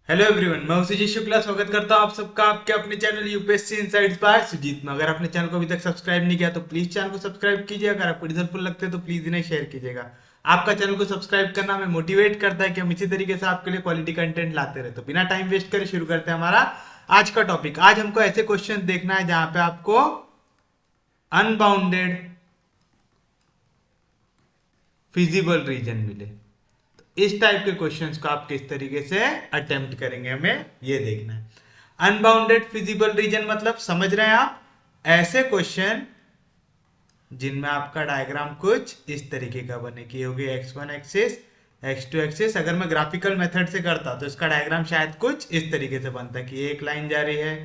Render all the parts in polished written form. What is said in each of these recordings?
Hello everyone, मैं सुजीत शुक्ला स्वागत करता हूं आप सबका आपके अपने channel UPSC insights by Sujeet में। अगर आपने चैनल को अभी तक सब्सक्राइब नहीं किया तो प्लीज चैनल को सब्सक्राइब कीजिए। अगर आपको रिजल्टफुल लगते हैं तो प्लीज इन्हें शेयर कीजिएगा। आपका चैनल को सब्सक्राइब करना हमें मोटिवेट करता है कि हम इसी तरीके से आपके लिए क्वालिटी कंटेंट लाते रहे। तो बिना टाइम वेस्ट करे शुरू करते हैं हमारा आज का टॉपिक। आज हमको ऐसे क्वेश्चन देखना है जहां पे आपको अनबाउंडेड फिजिबल रीजन मिले। इस टाइप के क्वेश्चंस को आप किस तरीके से अटेम्प्ट करेंगे हमें ये देखना है। अनबाउंडेड फिजिबल रीजन मतलब समझ रहे हैं आप, ऐसे क्वेश्चन जिनमें आपका डायग्राम कुछ इस तरीके का बने कि होगी x1 एक्सिस x2 एक्सिस। अगर मैं ग्राफिकल मेथड से करता तो इसका डायग्राम शायद कुछ इस तरीके से बनता कि एक लाइन जा रही है,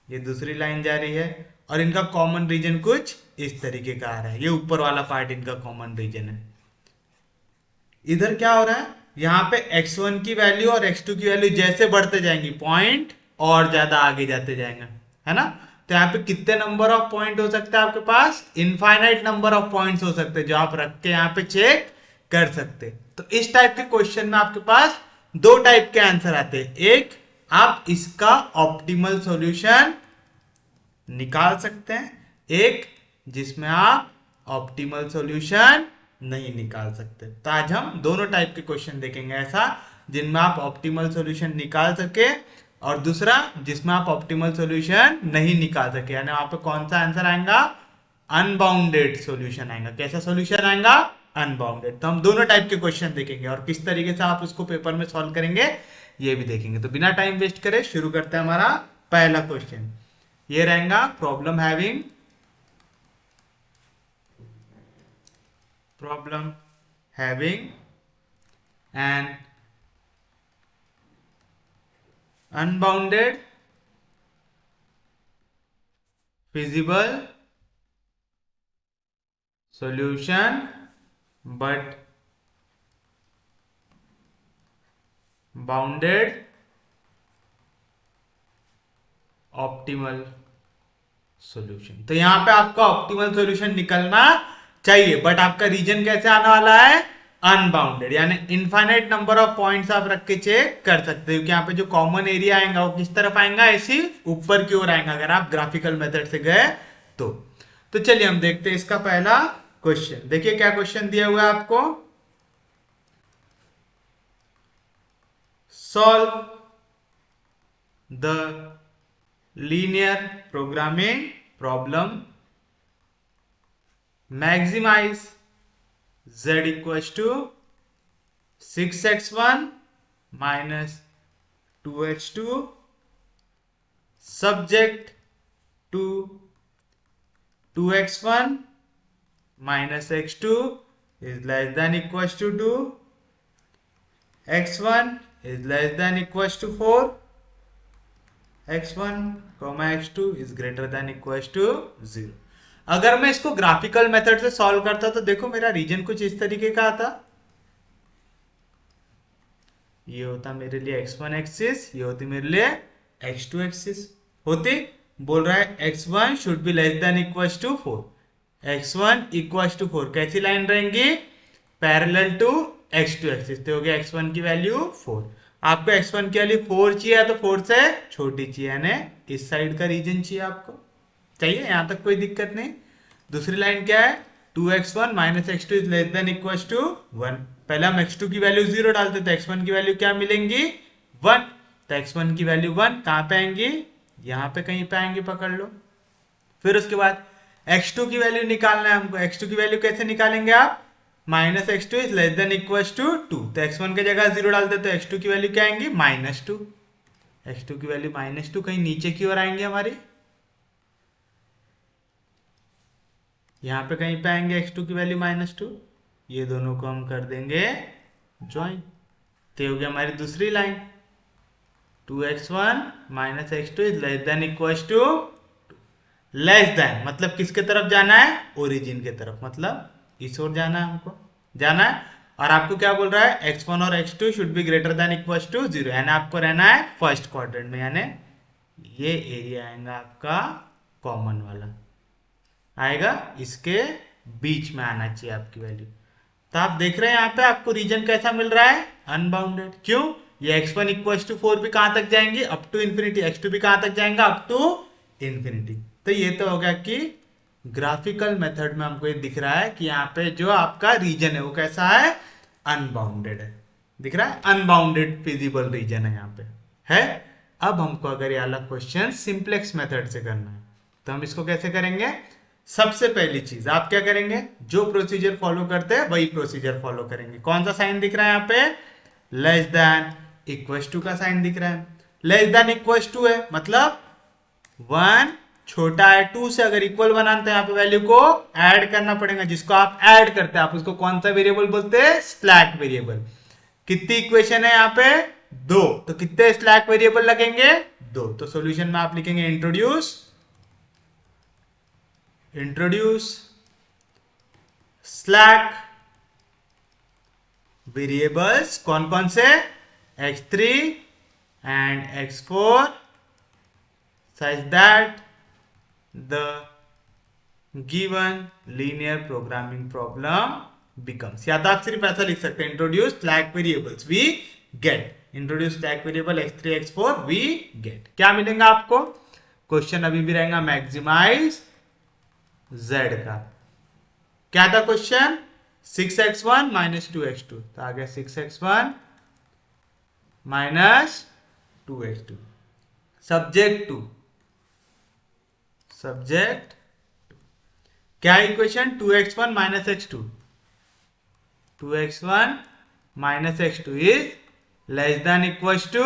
ये दूसरी लाइन जा रही है और इनका कॉमन रीजन कुछ इस तरीके का आ रहा है। ये ऊपर वाला पार्ट इनका कॉमन रीजन है। इधर क्या हो रहा है, यहाँ पे x1 की वैल्यू और x2 की वैल्यू जैसे बढ़ते जाएंगी पॉइंट और ज्यादा आगे जाते जाएंगे, है ना। तो यहाँ पे कितने नंबर ऑफ पॉइंट हो सकते हैं आपके पास, इनफाइनाइट नंबर ऑफ पॉइंट्स हो सकते हैं जो आप रख के यहाँ पे चेक कर सकते। तो इस टाइप के क्वेश्चन में आपके पास दो टाइप के आंसर आते हैं। एक, आप इसका ऑप्टिमल सॉल्यूशन निकाल सकते हैं, एक जिसमें आप ऑप्टिमल सॉल्यूशन नहीं निकाल सकते। तो आज हम दोनों टाइप के क्वेश्चन देखेंगे, ऐसा जिनमें आप ऑप्टिमल सॉल्यूशन निकाल सके और दूसरा जिसमें आप ऑप्टिमल सॉल्यूशन नहीं निकाल सके। यानी वहां पे कौन सा आंसर आएगा, अनबाउंडेड सॉल्यूशन आएगा। कैसा सॉल्यूशन आएगा, अनबाउंडेड। तो हम दोनों टाइप के क्वेश्चन देखेंगे और किस तरीके से आप उसको पेपर में सॉल्व करेंगे ये भी देखेंगे। तो बिना टाइम वेस्ट करे शुरू करते हैं हमारा पहला क्वेश्चन। ये रहेगा problem having an unbounded feasible solution but bounded optimal solution. तो यहां पे आपका ऑप्टिमल सॉल्यूशन निकलना चाहिए बट आपका रीजन कैसे आने वाला है, अनबाउंडेड। यानी इनफाइनाइट नंबर ऑफ पॉइंट्स आप रख के चेक कर सकते हो क्योंकि यहाँ पे जो कॉमन एरिया आएगा वो किस तरफ आएगा, ऐसी ऊपर की ओर आएगा अगर आप ग्राफिकल मेथड से गए तो। चलिए हम देखते हैं इसका पहला क्वेश्चन। देखिए क्या क्वेश्चन दिया हुआ है आपको, solve the linear programming problem maximise z equals to 6x1 minus 2x2 subject to 2x1 minus x2 is less than equals to 2, x1 is less than equals to 4, x1 comma x2 is greater than equals to 0। अगर मैं इसको graphical method से solve करता तो देखो मेरा reason कुछ इस तरीके का आता। ये होता मेरे लिए x1 एक्सिस, ये होती मेरे लिए x2 एक्सिस होती। बोल रहा है x1 should be less than equals to 4, x1 equals to 4। कैसी लाइन रहेंगी, पैरेलल टू x2 एक्सिस। तो हो गया x1 की वैल्यू 4। आपको x1 की वैल्यू 4 चाहिए तो 4 से छोटी चाहिए, यानी इस साइड का रीजन चाहिए आपको। चाहिए, यहां तक कोई दिक्कत नहीं। दूसरी लाइन क्या है, 2x1 minus x2 is less than equals to 1। पहले हम x2 की वैल्यू 0 डालते तो x1 की वैल्यू क्या मिलेंगी, 1। तो x1 की वैल्यू 1 कहां पे आएंगी, यहां पे कहीं पे आएंगी, पकड़ लो। फिर उसके बाद x2 की वैल्यू निकालना है हमको। x2 की वैल्यू कैसे निकालेंगे आप, minus x2 is less than equals to 2। तो x1 की जगह 0 डालते तो x2 की वैल्यू क्या आएंगी, -2। x2 की वैल्यू -2 कहीं नीचे की ओर आएंगे हमारी, यहां पे कहीं पे आएंगे x2 की वैल्यू -2। ये दोनों को हम कर देंगे ज्वाइन। तो हो गया हमारी दूसरी line, 2x1 minus x2 is less than equals to, less than मतलब किसके तरफ जाना है, ओरिजिन के तरफ, मतलब इस ओर जाना है हमको, जाना है। और आपको क्या बोल रहा है, x1 और x2 should be greater than equals to 0, यानी आपको रहना है फर्स्ट क्वाड्रेंट में, यानी ये एरिया आएगा आपका कॉमन वाला, आएगा इसके बीच में आना चाहिए आपकी वैल्यू। तो आप देख रहे हैं यहाँ पे आपको रीजन कैसा मिल रहा है, अनबाउंडेड। क्यों, ये x1 इक्वल टू 4 भी कहां तक जाएंगे, अप टू इन्फिनिटी, x2 भी कहां तक जाएगा, अप टू इन्फिनिटी। तो ये तो हो गया कि ग्राफिकल मेथड में हमको ये दिख रहा है कि यहाँ पे जो आपका रीजन है वो कैसा है, अनबाउंडेड है, दिख रहा है, अनबाउंडेड फिजिबल रीजन है यहाँ पे है। अब हमको अगर ये वाला क्वेश्चन सिंप्लेक्स मेथड से करना है तो हम इसको कैसे करेंगे। सबसे पहली चीज आप क्या करेंगे, जो प्रोसीजर फॉलो करते हैं वही प्रोसीजर फॉलो करेंगे। कौन सा साइन दिख रहा है यहाँ पे, लेस देन इक्वल टू का साइन दिख रहा है। लेस देन इक्वल टू है मतलब 1 छोटा है 2 से, अगर इक्वल बनाते हैं यहाँ पे वैल्यू को ऐड करना पड़ेगा, जिसको आप ऐड करते हैं आप उसको कौन सा वेरिएबल बोलते हैं, स्लैक वेरिएबल। कितनी इक्वेशन है यहाँ पे, 2, तो कितने स्लैक वेरिएबल लगेंगे, 2। तो सॉल्यूशन में आप लिखेंगे इंट्रोड्यूस स्लैक वेरिएबल्स, कौन कौन से, x3 and x4 such that the given linear programming problem becomes, या तो आप सिर्फ ऐसा लिख सकते हैं introduce slack variables we get, introduce slack variable x3 x4 we get. क्या मिलेगा आपको, क्वेश्चन अभी भी रहेगा मैक्सिमाइज z का। क्या था क्वेश्चन, 6x1 माइनस 2x2, तो आ गया 6x1 minus 2x2 subject to क्या equation, 2x1 minus x2, 2x1 minus x2 is less than equal to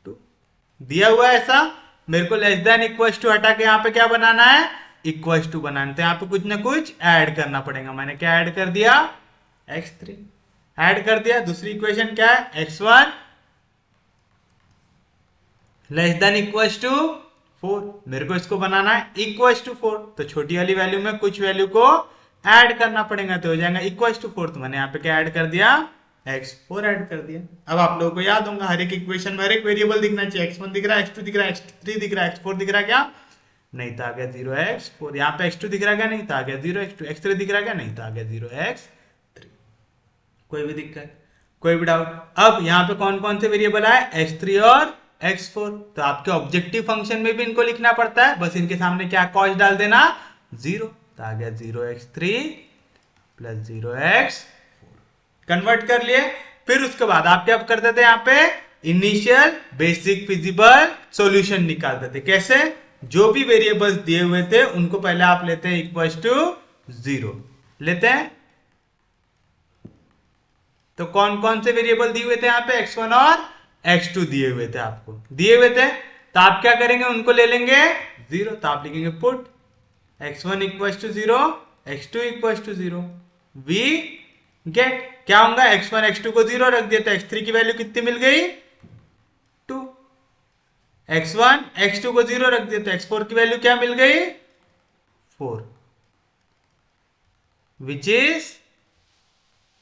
2। दिया हुआ है ऐसा, मेरे को लेस देन इक्वल टू हटा के यहाँ पे क्या बनाना है, इक्वल टू बनाना, तो यहाँ पे कुछ ना कुछ ऐड करना पड़ेगा। मैंने क्या ऐड कर दिया, x3 ऐड कर दिया। दूसरी इक्वेशन क्या है, x1 less than equal to 4, मेरे को इसको बनाना है इक्वल टू 4, तो छोटी वाली वैल्यू में कुछ वैल्यू को ऐड करना पड़ेगा, तो हो जाएगा इक्वल टू 4। तो मैंने यहाँ पे क्या ऐड कर दिया, x4 ऐड कर दिया। अब आप लोगों को याद होगा हर एक इक्वेशन में हर एक वेरिएबल दिखना चाहिए, x1 दिख रहा है, x2 दिख रहा है, x3 दिख रहा है, x4 दिख रहा है क्या, नहीं तो आ गया 0x4। यहाँ पे x2 दिख रहा है क्या, नहीं तो आ गया 0x2, x3 दिख रहा है क्या, नहीं तो आ गया 0x3। कोई भी दिक्कत, कोई भी डाउट। अब यहाँ पे कौन कौन से वेरिएबल आए, x3 और x4, तो आपके ऑब्जेक्टिव फंक्शन में भी इनको लिखना पड़ता है, बस इनके सामने क्या कॉस्ट डाल देना 0, तो आ गया 0x3 प्लस 0x4, कन्वर्ट कर लिए। फिर उसके बाद आप क्या करते थे, यहाँ पे इनिशियल बेसिक फिजिबल सॉल्यूशन निकालते थे। कैसे, जो भी वेरिएबल्स दिए हुए थे उनको पहले आप लेते हैं इक्वल टू 0 लेते हैं। तो कौन कौन से वेरिएबल दिए हुए थे यहाँ पे, x1 और x2 दिए हुए थे, आपको दिए हुए थे, तो आप क्या करेंगे, उनको ले लेंगे 0, तो आप लिखेंगे put x1 equal to 0 x2 equal to 0 we get. क्या होगा, x1 x2 को 0 रख दिया तो x3 की वैल्यू कितनी मिल गई, 2। x1 x2 को 0 रख दिया तो x4 की वैल्यू क्या मिल गई, 4, विच इज,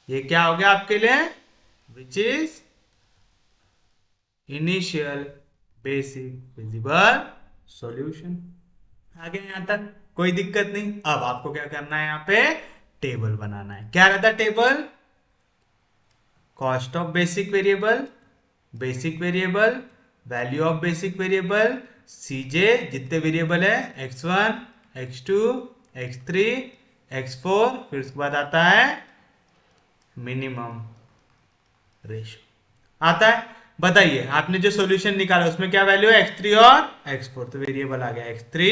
ये क्या हो गया आपके लिए, विच is initial basic feasible solution. आगे यहां तक कोई दिक्कत नहीं। अब आपको क्या करना है, यहाँ पे टेबल बनाना है। क्या रहता है table, cost of basic variable, value of basic variable, CJ जितने वेरिएबल है x1 x2 x3 x4, फिर उसके बाद आता है मिनिमम रेशियो आता है। बताइए आपने जो सॉल्यूशन निकाला उसमें क्या वैल्यू है, x3 और x4, तो वेरिएबल आ गया x3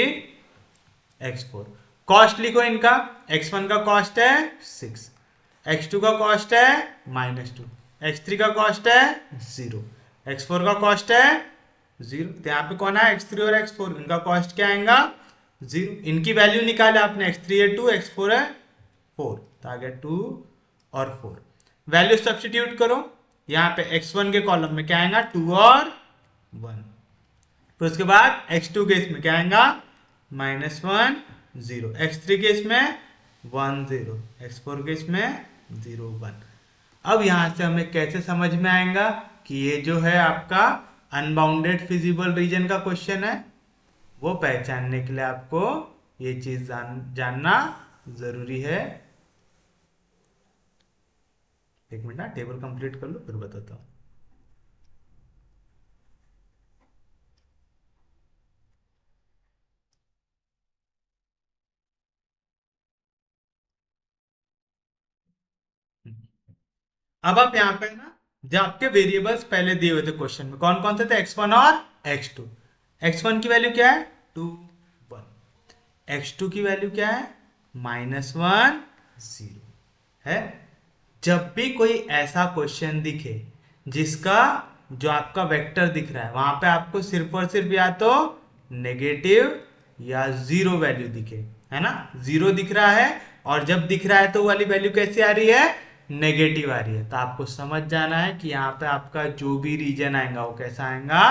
x4। कॉस्ट लिखो इनका, x1 का कॉस्ट है 6, x2 का कॉस्ट है -2, x3 का कॉस्ट है 0, x4 का कॉस्ट है 0। तो यहाँ पे कौन है, x3 और x4, इनका कॉस्ट क्या आएगा 0। इनकी वैल्यू निकाले आपने, x3 है 2 x4 है 4, तो आ गया 2 और 4। वैल्यू सब्स्टिट्यूट करो, यहाँ पे x1 के कॉलम में क्या आएगा, 2 और 1, फिर उसके बाद x2 के इसमें क्या आएगा, -1 0, x3 के इसमें 1 0, x4 के इसमें 0 1। अब यहां से हमें कैसे समझ में आएगा कि ये जो है आपका अनबाउंडेड फिजिबल रीजन का क्वेश्चन है, वो पहचानने के लिए आपको ये चीज जानना जरूरी है। एक मिनट ना, टेबल कंप्लीट कर लो फिर बताता हूं। अब आप यहाँ पे ना, जो आपके वेरिएबल्स पहले दिए हुए थे क्वेश्चन में, कौन कौन से थे, x1 और x2। x1 की वैल्यू क्या है, 2 1। x2 की वैल्यू क्या है, -1 0 है। जब भी कोई ऐसा क्वेश्चन दिखे जिसका जो आपका वेक्टर दिख रहा है वहां पे आपको सिर्फ और सिर्फ या तो नेगेटिव या जीरो वैल्यू दिखे, है ना, जीरो दिख रहा है, और जब दिख रहा है तो वाली वैल्यू कैसी आ रही है, नेगेटिव आ रही है, तो आपको समझ जाना है कि यहाँ पे आपका जो भी रीजन आएगा वो कैसा आएगा,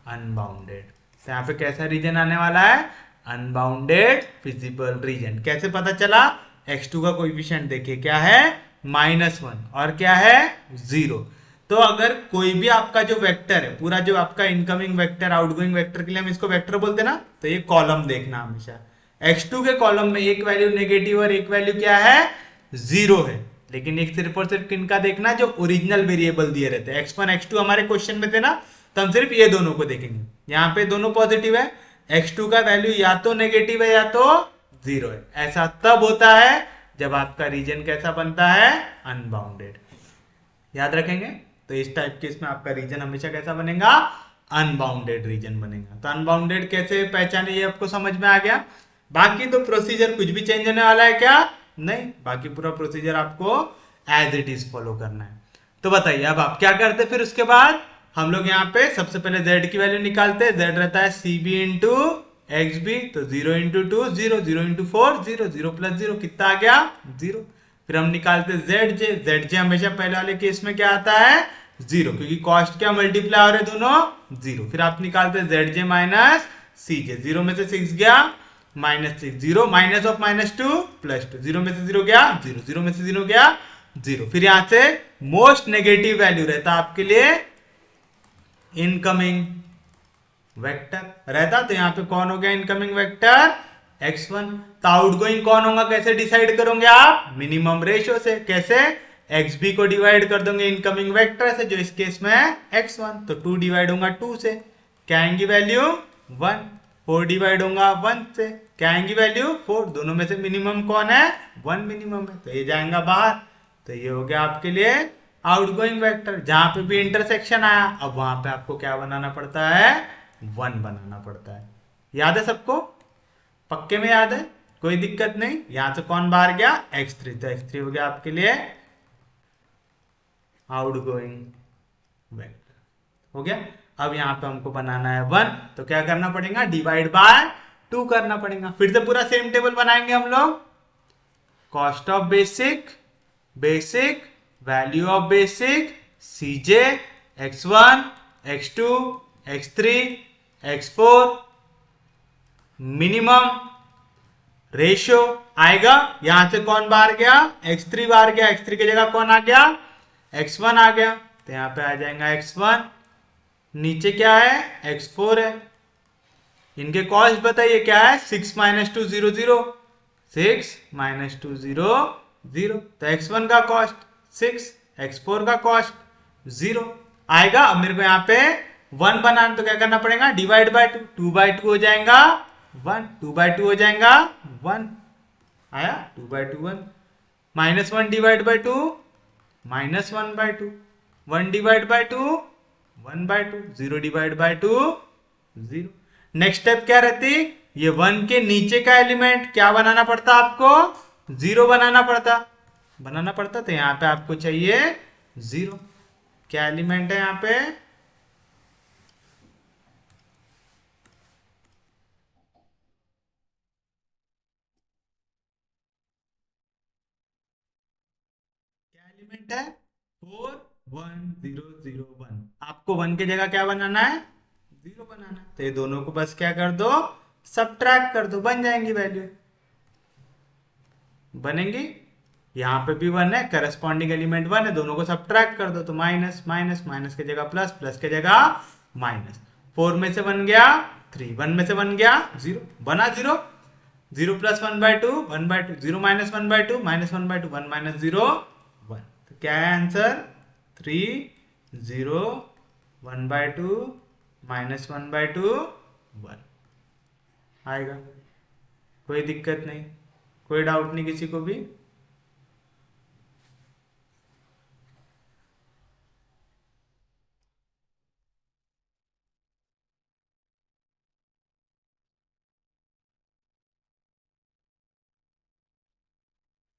अनबाउंडेड। तो यहाँ पे कैसा रीजन आने वाला है, अनबाउंडेड फिजिबल रीजन। कैसे पता चला, x2 का कोएफिशिएंट देखिए क्या है, -1, और क्या है, 0। तो अगर कोई भी आपका जो वेक्टर है, पूरा जो आपका इनकमिंग वेक्टर आउटगोइंग वेक्टर के लिए हम इसको वेक्टर बोलते हैं ना, तो ये कॉलम देखना हमेशा, x2 के कॉलम में एक वैल्यू नेगेटिव और एक वैल्यू क्या है, 0 है। लेकिन एक सिर्फ और सिर्फ किनका देखना, जो ओरिजिनल वेरिएबल दिए रहते हैं, x1 x2 हमारे क्वेश्चन में थे ना, तो हम सिर्फ ये दोनों को देखेंगे। यहाँ पे दोनों पॉजिटिव है, x2 का वैल्यू या तो नेगेटिव है या तो 0 है। ऐसा तब होता है जब आपका रीजन कैसा बनता है, अनबाउंडेड। याद रखेंगे। तो इस टाइप के इसमें आपका रीजन हमेशा कैसा बनेगा, अनबाउंडेड रीजन बनेगा। तो अनबाउंडेड कैसे पहचाने, ये आपको समझ में आ गया। बाकी तो प्रोसीजर कुछ भी चेंज होने वाला है क्या, नहीं, बाकी पूरा प्रोसीजर आपको एज इट इज फॉलो करना है। तो बताइए अब आप क्या करते, फिर उसके बाद हम लोग यहाँ पे सबसे पहले z की वैल्यू निकालते हैं। z रहता है cb इंटू एक्स बी, तो 0 इंटू टू 0, 0 इंटू 4 0, 0 प्लस 0 कितना आ गया, 0। फिर हम निकालते हैं zj। zj हमेशा पहले वाले केस में क्या आता है, 0, क्योंकि कॉस्ट क्या मल्टीप्लाई हो रहे दोनों, 0। फिर आप निकालते हैं zj माइनस cj, 0 में से 6 गया, -6, 0 माइनस ऑफ -2 +2, 0 में से 0 गया 0, 0 में से 0 गया 0। फिर यहां से मोस्ट नेगेटिव वैल्यू रहता आपके लिए इनकमिंग वेक्टर रहता, तो यहां पे कौन हो गया इनकमिंग वेक्टर, x1। तो आउटगोइंग कौन होगा, कैसे डिसाइड करोगे आप, मिनिमम रेशियो से। कैसे, xb को डिवाइड कर दोगे इनकमिंग वेक्टर से, जो इस केस में है x1, तो 2 डिवाइड होगा 2 से, क्या आएंगी वैल्यू 1। 4 डिवाइड होगा 1 से, क्या आएंगी वैल्यू 4। दोनों में से मिनिमम कौन है, 1 मिनिमम है, तो ये जाएगा बाहर। तो ये हो गया आपके लिए आउटगोइंग वेक्टर। जहां पे भी इंटरसेक्शन आया, अब वहां पे आपको क्या बनाना पड़ता है, 1 बनाना पड़ता है। याद है सबको, पक्के में याद है, कोई दिक्कत नहीं। यहां से कौन बाहर गया, x3, तो x3 हो गया आपके लिए आउटगोइंग वेक्टर, हो गया। अब यहां पे हमको बनाना है 1, तो क्या करना पड़ेगा, डिवाइड बाय 2 करना पड़ेगा। फिर से पूरा सेम टेबल बनाएंगे हम लोग, cost of basic, basic, value of basic, cj, x1, x2, x3, x4, minimum ratio आएगा। यहां से कौन बाहर गया, x3 बाहर गया, x3 की जगह कौन आ गया, x1 आ गया, तो यहां पे आ जाएगा x1। नीचे क्या है, x4 है। इनके कॉस्ट बताइए क्या है, 6 - 2 0 0, 6 - 2 0 0, तो x1 का कॉस्ट 6, x4 का कॉस्ट 0 आएगा। अब मेरे को यहाँ पे 1 बनाना, तो क्या करना पड़ेगा, डिवाइड बाय 2, 2/2 हो जाएगा 1, 2/2 हो जाएगा 1 आया, 2/2 1, -1 divide by 2 -1/2, 1 divide by 2 1/2, 0 divide by 2 0। Next step क्या रहती, ये 1 के नीचे का एलिमेंट क्या बनाना पड़ता आपको, 0 बनाना पड़ता, तो यहां पे आपको चाहिए 0। क्या एलिमेंट है यहां पे, क्या एलिमेंट है, 4 1 0 0 1। आपको 1 की जगह क्या बनाना है, 0 बनाना है, तो ये दोनों को बस क्या कर दो, सब्ट्रैक्ट कर दो, बन जाएंगी वैल्यू, बनेंगी। यहाँ पे भी 1 है, करस्पॉन्डिंग एलिमेंट 1 है, दोनों को सब्ट्रैक्ट कर दो, तो माइनस माइनस, माइनस की जगह प्लस, प्लस की जगह माइनस। 4 में से 1 गया 3, 1 में से 1 गया 0, बना 0, 0 प्लस 1/2 1/2, 0 माइनस 1/2 -1/2, 1 माइनस 0 1, तो क्या है आंसर, 3 0 1/2 -1/2 1 आएगा। कोई दिक्कत नहीं, कोई डाउट नहीं किसी को भी।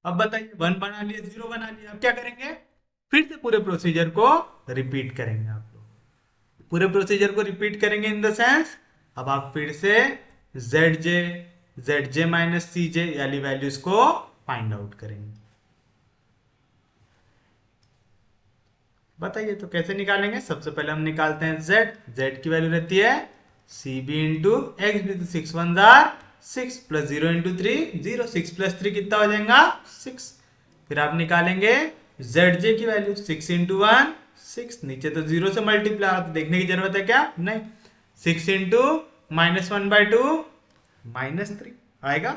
अब बताइए 1 बना लिया, 0 बना लिया, अब क्या करेंगे, फिर से पूरे प्रोसीजर को रिपीट करेंगे। आप लोग पूरे प्रोसीजर को रिपीट करेंगे इन द सेंस, अब आप फिर से जेड जे माइनस सी जे वाली वैल्यूज को फाइंड आउट करेंगे। बताइए तो कैसे निकालेंगे। सबसे पहले हम निकालते हैं जेड की वैल्यू रहती है C B into X B, तो 6 1 जार 6 प्लस 0 इंटू 3 0, 6 प्लस 3 कितना हो जाएगा 6। फिर आप निकालेंगे जेड जे की वैल्यू 6 इंटू 1 6, नीचे तो 0 से मल्टीप्लाई हो तो देखने की जरूरत है क्या, नहीं, 6 इंटू माइनस 1 बाई 2 माइनस 3 आएगा,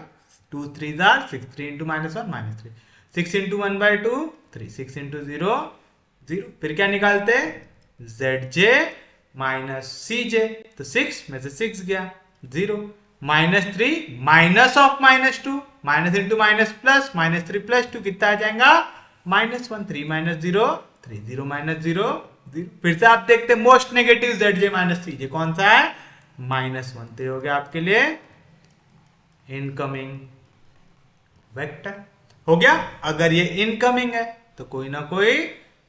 2 3 jar 6, 3 into minus 1 minus 3, 6 into 1 by 2 3, 6 into 0 0। फिर क्या निकालते हैं, जेड जे माइनस सी जे, तो 6 में से 6 गया 0, minus 3 minus of minus 2, minus into minus plus, minus 3 plus 2 कितना आ जाएगा माइनस 1, 3 माइनस 0 3, 0 माइनस 0 0। फिर से आप देखते हैं most negative Z J minus C जे कौन सा है, माइनस 1, तो हो गया आपके लिए इनकमिंग वेक्टर हो गया। अगर ये इनकमिंग है तो कोई ना कोई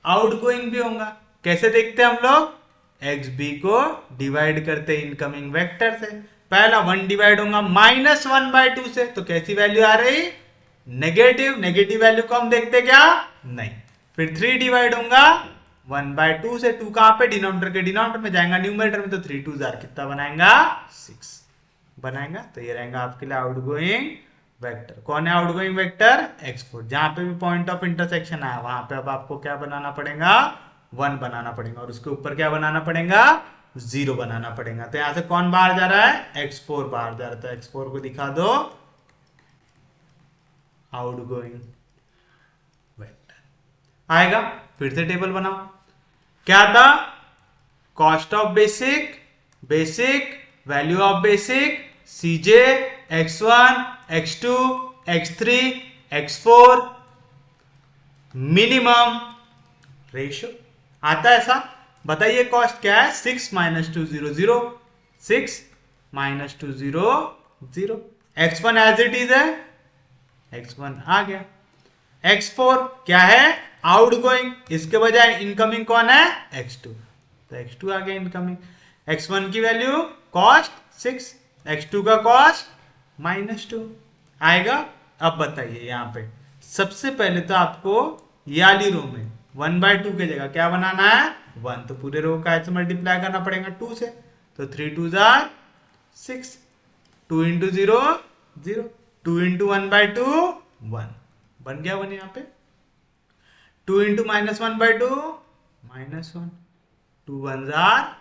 आउटगोइंग भी होगा। कैसे देखते हैं हम लोग, एक्स बी को डिवाइड करते इनकमिंग वेक्टर से, पहला 1 डिवाइड होगा माइनस 1 बाई 2 से, तो कैसी वैल्यू आ रही, नेगेटिव, नेगेटिव वैल्यू को हम देखते क्या, नहीं। फिर 3 डिवाइड होगा 1 बाई 2 से, 2 कहां पे, डिनोमिनेटर के डिनोमिनेटर में जाएगा न्यूमरेटर में, तो 3 2 जार कितना बनाएगा 6 बनाएगा। तो ये रहेगा आपके लिए आउटगोइंग वेक्टर। कौन है आउटगोइंग वेक्टर, x4। जहां पे भी पॉइंट ऑफ इंटरसेक्शन आया वहां पे अब आपको क्या बनाना पड़ेगा, 1 बनाना पड़ेगा, और उसके ऊपर क्या बनाना पड़ेगा 0 बनाना पड़ेगा। तो यहां से कौन बाहर जा रहा है, x4 बाहर जा रहा है, तो x4 को दिखा दो आउटगोइंग वेक्टर आएगा। फिर से टेबल बनाओ, क्या था, cost of basic, basic value of basic, CJ x1 x2 x3 x4 minimum ratio आता है ऐसा। बताइए कॉस्ट क्या है, 6 minus 2 0 0, 6 minus 2 0 0, x1 as it is है, x1 आ गया, x4 क्या है आउटगोइंग, इसके बजाय इनकमिंग कौन है x2, तो x2 आ गया इनकमिंग। x1 की वैल्यू कॉस्ट 6, x2 का कॉस्ट -2 आएगा। अब बताइए यहाँ पे सबसे पहले तो आपको ये वाली रो में 1 बाई 2 की जगह क्या बनाना है 1, तो पूरे रो का ऐसे मल्टीप्लाई करना पड़ेगा 2 से, तो 3 2 जार 6, 2 इंटू 0 0, 2 इंटू 1 बाई 2 1 बन गया 1 यहाँ पे, 2 इंटू माइनस 1 बाई 2 -1, 2 1 जार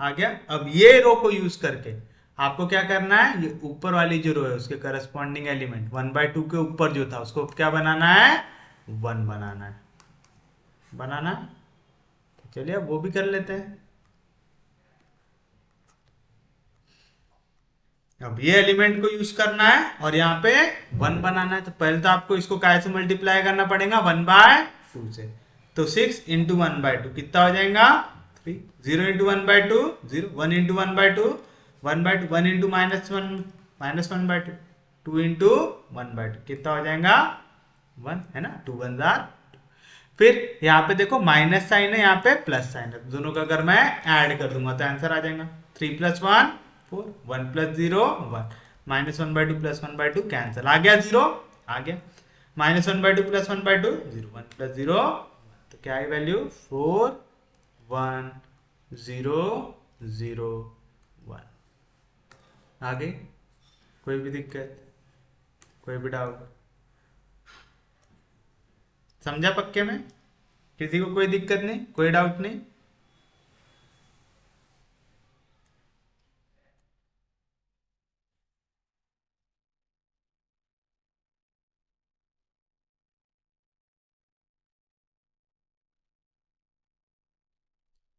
आ गया। अब ये रो को यूज करके आपको क्या करना है, ये ऊपर वाली जो रो है उसके करस्पॉन्डिंग एलिमेंट 1 बाई 2 के ऊपर जो था उसको क्या बनाना है 1 बनाना है, तो चलिए अब वो भी कर लेते हैं। अब ये एलिमेंट को यूज करना है और यहाँ पे 1 बनाना है, तो पहले तो आपको इसको कैसे मल्टीप्लाई करना पड़ेगा 1 बाय 2 से, तो 6 इंटू 1 बाय 2 कितना हो जाएगा 3, 0 इंटू 1 बाय 2 0, 1 इंटू 1 बाय 2 1 बाय 2, 1 इंटू -1 बाय 2, 2 इंटू 1 बाय 2 कितना हो जाएगा 1 है ना, 2 1 जार। फिर यहाँ पे देखो माइनस साइन है, यहाँ पे प्लस साइन है, दोनों का अगर मैं ऐड कर दूंगा तो आंसर आ जाएगा 3 + 1 4, 1 + 0 1, -1 बाय 2 + 1 बाय 2 कैंसिल, आ गया 0 आ गया, -1 बाय 2 + 1 बाय 2 0, 1 + 0 तो क्या है वैल्यू 4 1 0 0 1 आ गई। कोई भी दिक्कत, कोई भी डाउट, समझा पक्के में, किसी को कोई दिक्कत नहीं, कोई डाउट नहीं।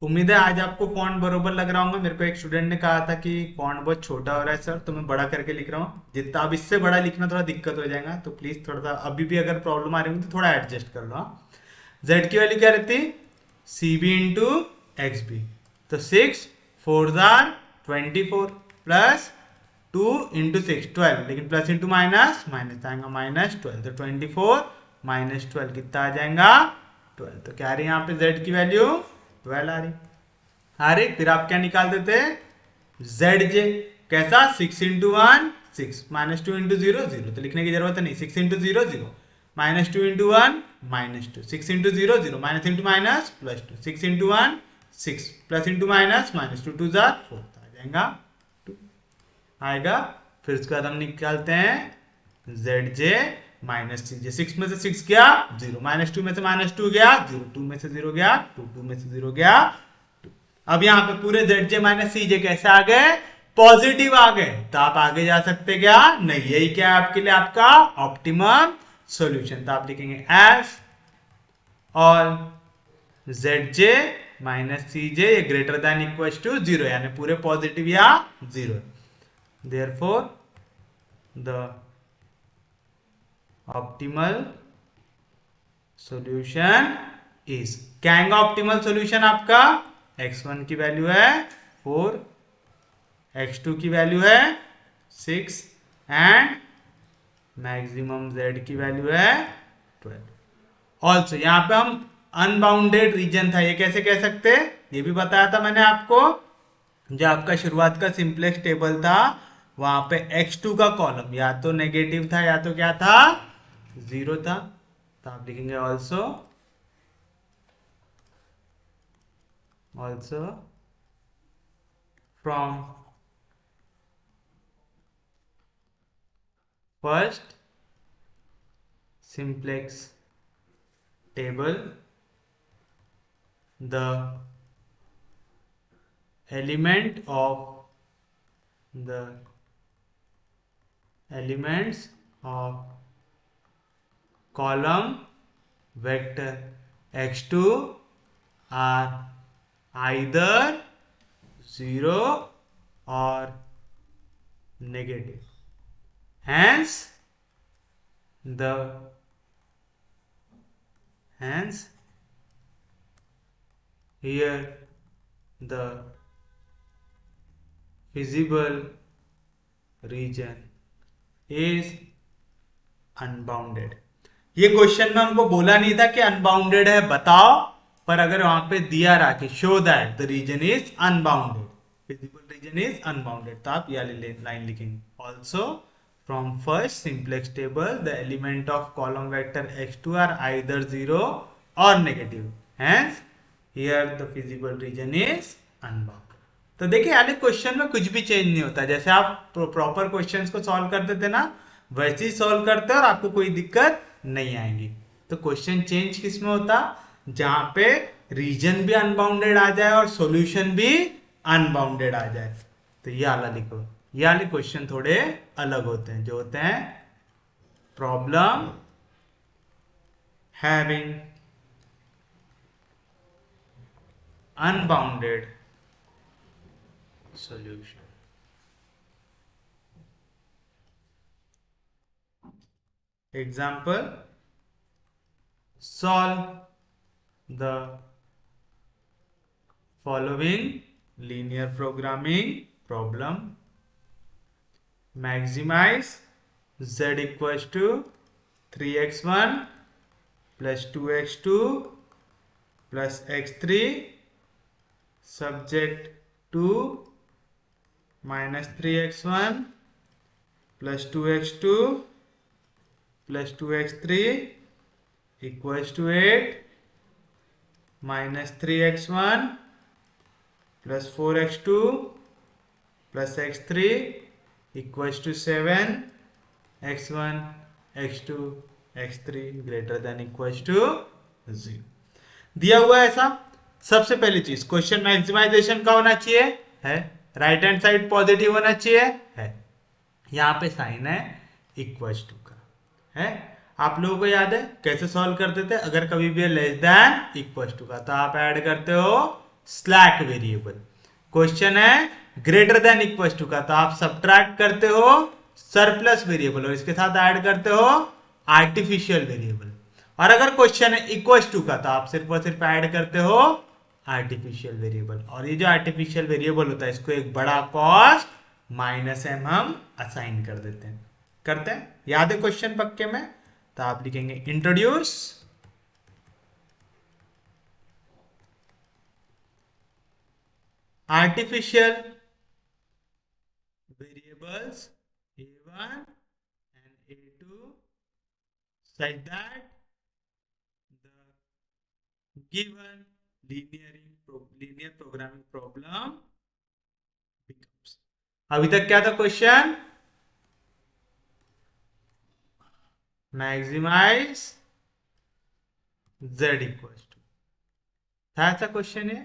उम्मीद है आज आपको फॉन्ट बरोबर लग रहा होगा। मेरे को एक स्टूडेंट ने कहा था कि फॉन्ट बहुत छोटा हो रहा है सर, तो मैं बड़ा करके लिख रहा हूँ, जितना अब इससे बड़ा लिखना थोड़ा दिक्कत हो जाएगा, तो प्लीज थोड़ा सा अभी भी अगर प्रॉब्लम आ रही होगी तो थोड़ा एडजस्ट कर लो। जेड की वैल्यू क्या रहती, C B into X B, तो 6 4 जार 24 प्लस 2 इंटू 6 12, लेकिन प्लस इंटू माइनस माइनस आएगा -12, तो 24 -12 कितना आ जाएगा 12। तो क्या आ रही है यहाँ पे z की वैल्यू 12 आ रही। फिर आप क्या निकाल देते जेड जे, कैसा 6 इंटू 1 6 -2 इंटू 0 0, तो लिखने की जरूरत नहीं, 6 into 0 0 -2 into 1 -2, 6 into 0 0 minus into minus +2, 6 into 1 6 plus into minus -2 2 jar 4, आ जाएगा 2 आएगा। फिर उसके बाद हम निकालते हैं जेड जे -CJ, 6 में से 6 गया 0, -2 में से -2 गया 0, 2 में से 0 गया 2, 2 में से 0 गया 2। अब यहाँ पे पूरे ZJ -CJ कैसे आ गए, पॉजिटिव आ गए, तो आप आगे जा सकते क्या नहीं, यही क्या है आपके लिए आपका ऑप्टिमम सॉल्यूशन। तो आप लिखेंगे एफ और ZJ -CJ greater than equal to 0, यानी पूरे पॉजिटिव या 0। Therefore the optimal solution is, क्या आएगा ऑप्टिमल सॉल्यूशन आपका, x1 की वैल्यू है 4, x2 की वैल्यू है 6 एंड मैक्सिमम z की वैल्यू है 12। ऑल्सो यहाँ पे हम अनबाउंडेड रीजन था, ये कैसे कह सकते, ये भी बताया था मैंने आपको, जो आपका शुरुआत का सिंपलेक्स टेबल था वहां पे x2 का कॉलम या तो नेगेटिव था या तो क्या था 0 था, तो आप लिखेंगे also from first simplex table the elements of column vector x2 are either 0 or negative, hence here the visible region is unbounded। ये क्वेश्चन में हमको बोला नहीं था कि अनबाउंडेड है बताओ, पर अगर वहां पे दिया रहा कि show that the region is unbounded, feasible region is unbounded, तो आप ये लाइन लिखेंगे also from first simplex table the element of column vector x2 are either 0 or negative, hence here the feasible region is unbounded। तो देखिए यानी question में कुछ भी चेंज नहीं होता, जैसे आप प्रॉपर क्वेश्चंस को सॉल्व करते थे ना वैसे ही सॉल्व करते और आपको कोई दिक्कत नहीं आएगी। तो क्वेश्चन चेंज किस में होता, जहां पे रीजन भी अनबाउंडेड आ जाए और सॉल्यूशन भी अनबाउंडेड आ जाए। तो ये वाला लिखो, ये वाले क्वेश्चन थोड़े अलग होते हैं, जो होते हैं problem having unbounded solution. Example, solve the following linear programming problem, maximize z equals to 3x1 plus 2x2 plus x3 subject to -3x1 plus 2x2 plus 2x3 equals to 8, -3x1 plus 4x2 plus x3 equals to 7, x1 x2 x3 greater than equals to 0 दिया हुआ है। ऐसा सबसे पहली चीज question maximisation का होना चाहिए है, राइट हैंड साइड पॉजिटिव होना चाहिए है, यहाँ पे साइन है इक्वल्स टू का है। आप लोगों को याद है कैसे सॉल्व करते थे, अगर कभी भी लेस देन इक्वल्स टू का तो आप ऐड करते हो स्लैक वेरिएबल, क्वेश्चन है ग्रेटर देन इक्वल्स टू का तो आप सब्ट्रैक्ट करते हो सरप्लस वेरिएबल और इसके साथ ऐड करते हो आर्टिफिशियल वेरिएबल, और अगर क्वेश्चन है इक्वल्स टू का तो आप सिर्फ और सिर्फ ऐड करते हो आर्टिफिशियल वेरिएबल। और ये जो आर्टिफिशियल वेरिएबल होता है इसको एक बड़ा कॉस्ट माइनस एम हम असाइन कर देते हैं। करते हैं, याद है क्वेश्चन पक्के में? तो आप लिखेंगे introduce artificial variables a1 and a2 such that the given linear programming problem becomes। अभी तक क्या था question? Maximise z equal to, था ऐसा क्वेश्चन है?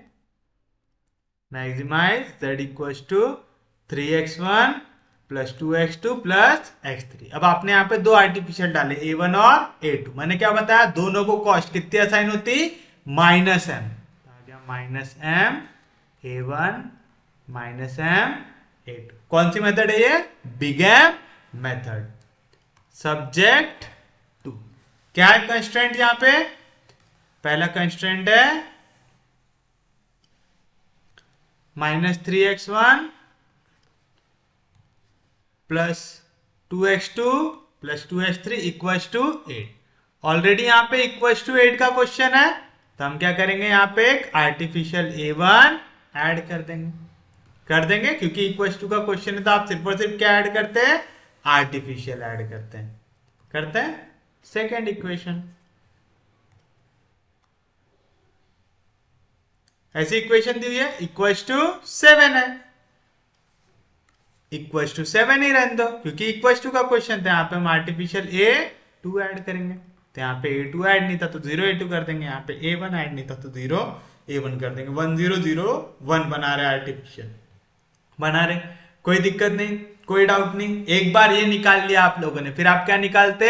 Maximise z equal to 3x1 plus 2x2 plus x3। अब आपने यहाँ पे दो आर्टिफिशियल डाले a1 और a2। मैंने क्या बताया, दोनों को कॉस्ट कितनी असाइन होती? Minus M. आ गया minus M a1 minus M a2। कौन सी मेथड है ये? Big M method. Subject to क्या है कंस्ट्रेंट यहां पे? पहला कंस्ट्रेंट है -3x1 plus 2x2 plus 2x3 equals to 8। Already यहां पे इक्वल्स टू 8 का क्वेश्चन है, तो हम क्या करेंगे, यहां पे एक आर्टिफिशियल a1 ऐड कर देंगे क्योंकि इक्वल्स टू का क्वेश्चन है, तो आप सिर्फ और सिर्फ क्या ऐड करते हैं? आर्टिफिशियल ऐड करते हैं सेकेंड इक्वेशन। ऐसी इक्वेशन दी हुई है, इक्वल्स टू 7 है, इक्वल्स टू 7 ही रहने दो क्योंकि इक्वल्स टू का क्वेश्चन था। यहाँ पे हम आर्टिफिशियल a2 ऐड करेंगे, तो यहाँ पे a2 ऐड नहीं था तो 0 a2 कर देंगे, यहाँ पे a1 ऐड नहीं था तो 0 a1 कर देंगे। 1 0 0 1 बना रहे आर्टिफिशियल, बना रहे, कोई दिक्कत नहीं, कोई डाउट नहीं। एक बार ये निकाल लिया आप लोगों ने, फिर आप क्या निकालते?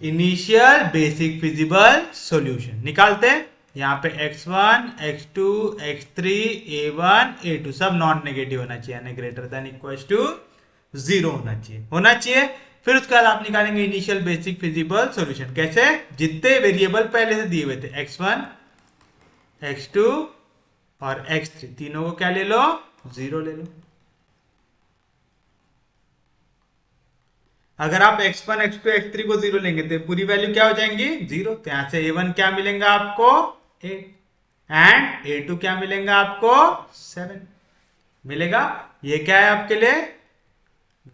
इनिशियल बेसिक फिजिबल सॉल्यूशन निकालते। यहाँ पे x1 x2 x3 a1 a2 सब नॉन नेगेटिव होना चाहिए, यानी ग्रेटर देन इक्वल टू 0 होना चाहिए। फिर उसके बाद आप निकालेंगे इनिशियल बेसिक फिजिबल सॉल्यूशन। कैसे? जितने वेरिएबल पहले से दिए हुए थे x1 x2 और x3 तीनों को क्या ले लो? 0 ले लो। अगर आप x1 x2 x3 को 0 लेंगे तो पूरी वैल्यू क्या हो जाएंगी? 0। तो यहां से a1 क्या मिलेगा आपको? 8 एंड a2 क्या मिलेगा आपको? 7 मिलेगा। ये क्या है आपके लिए?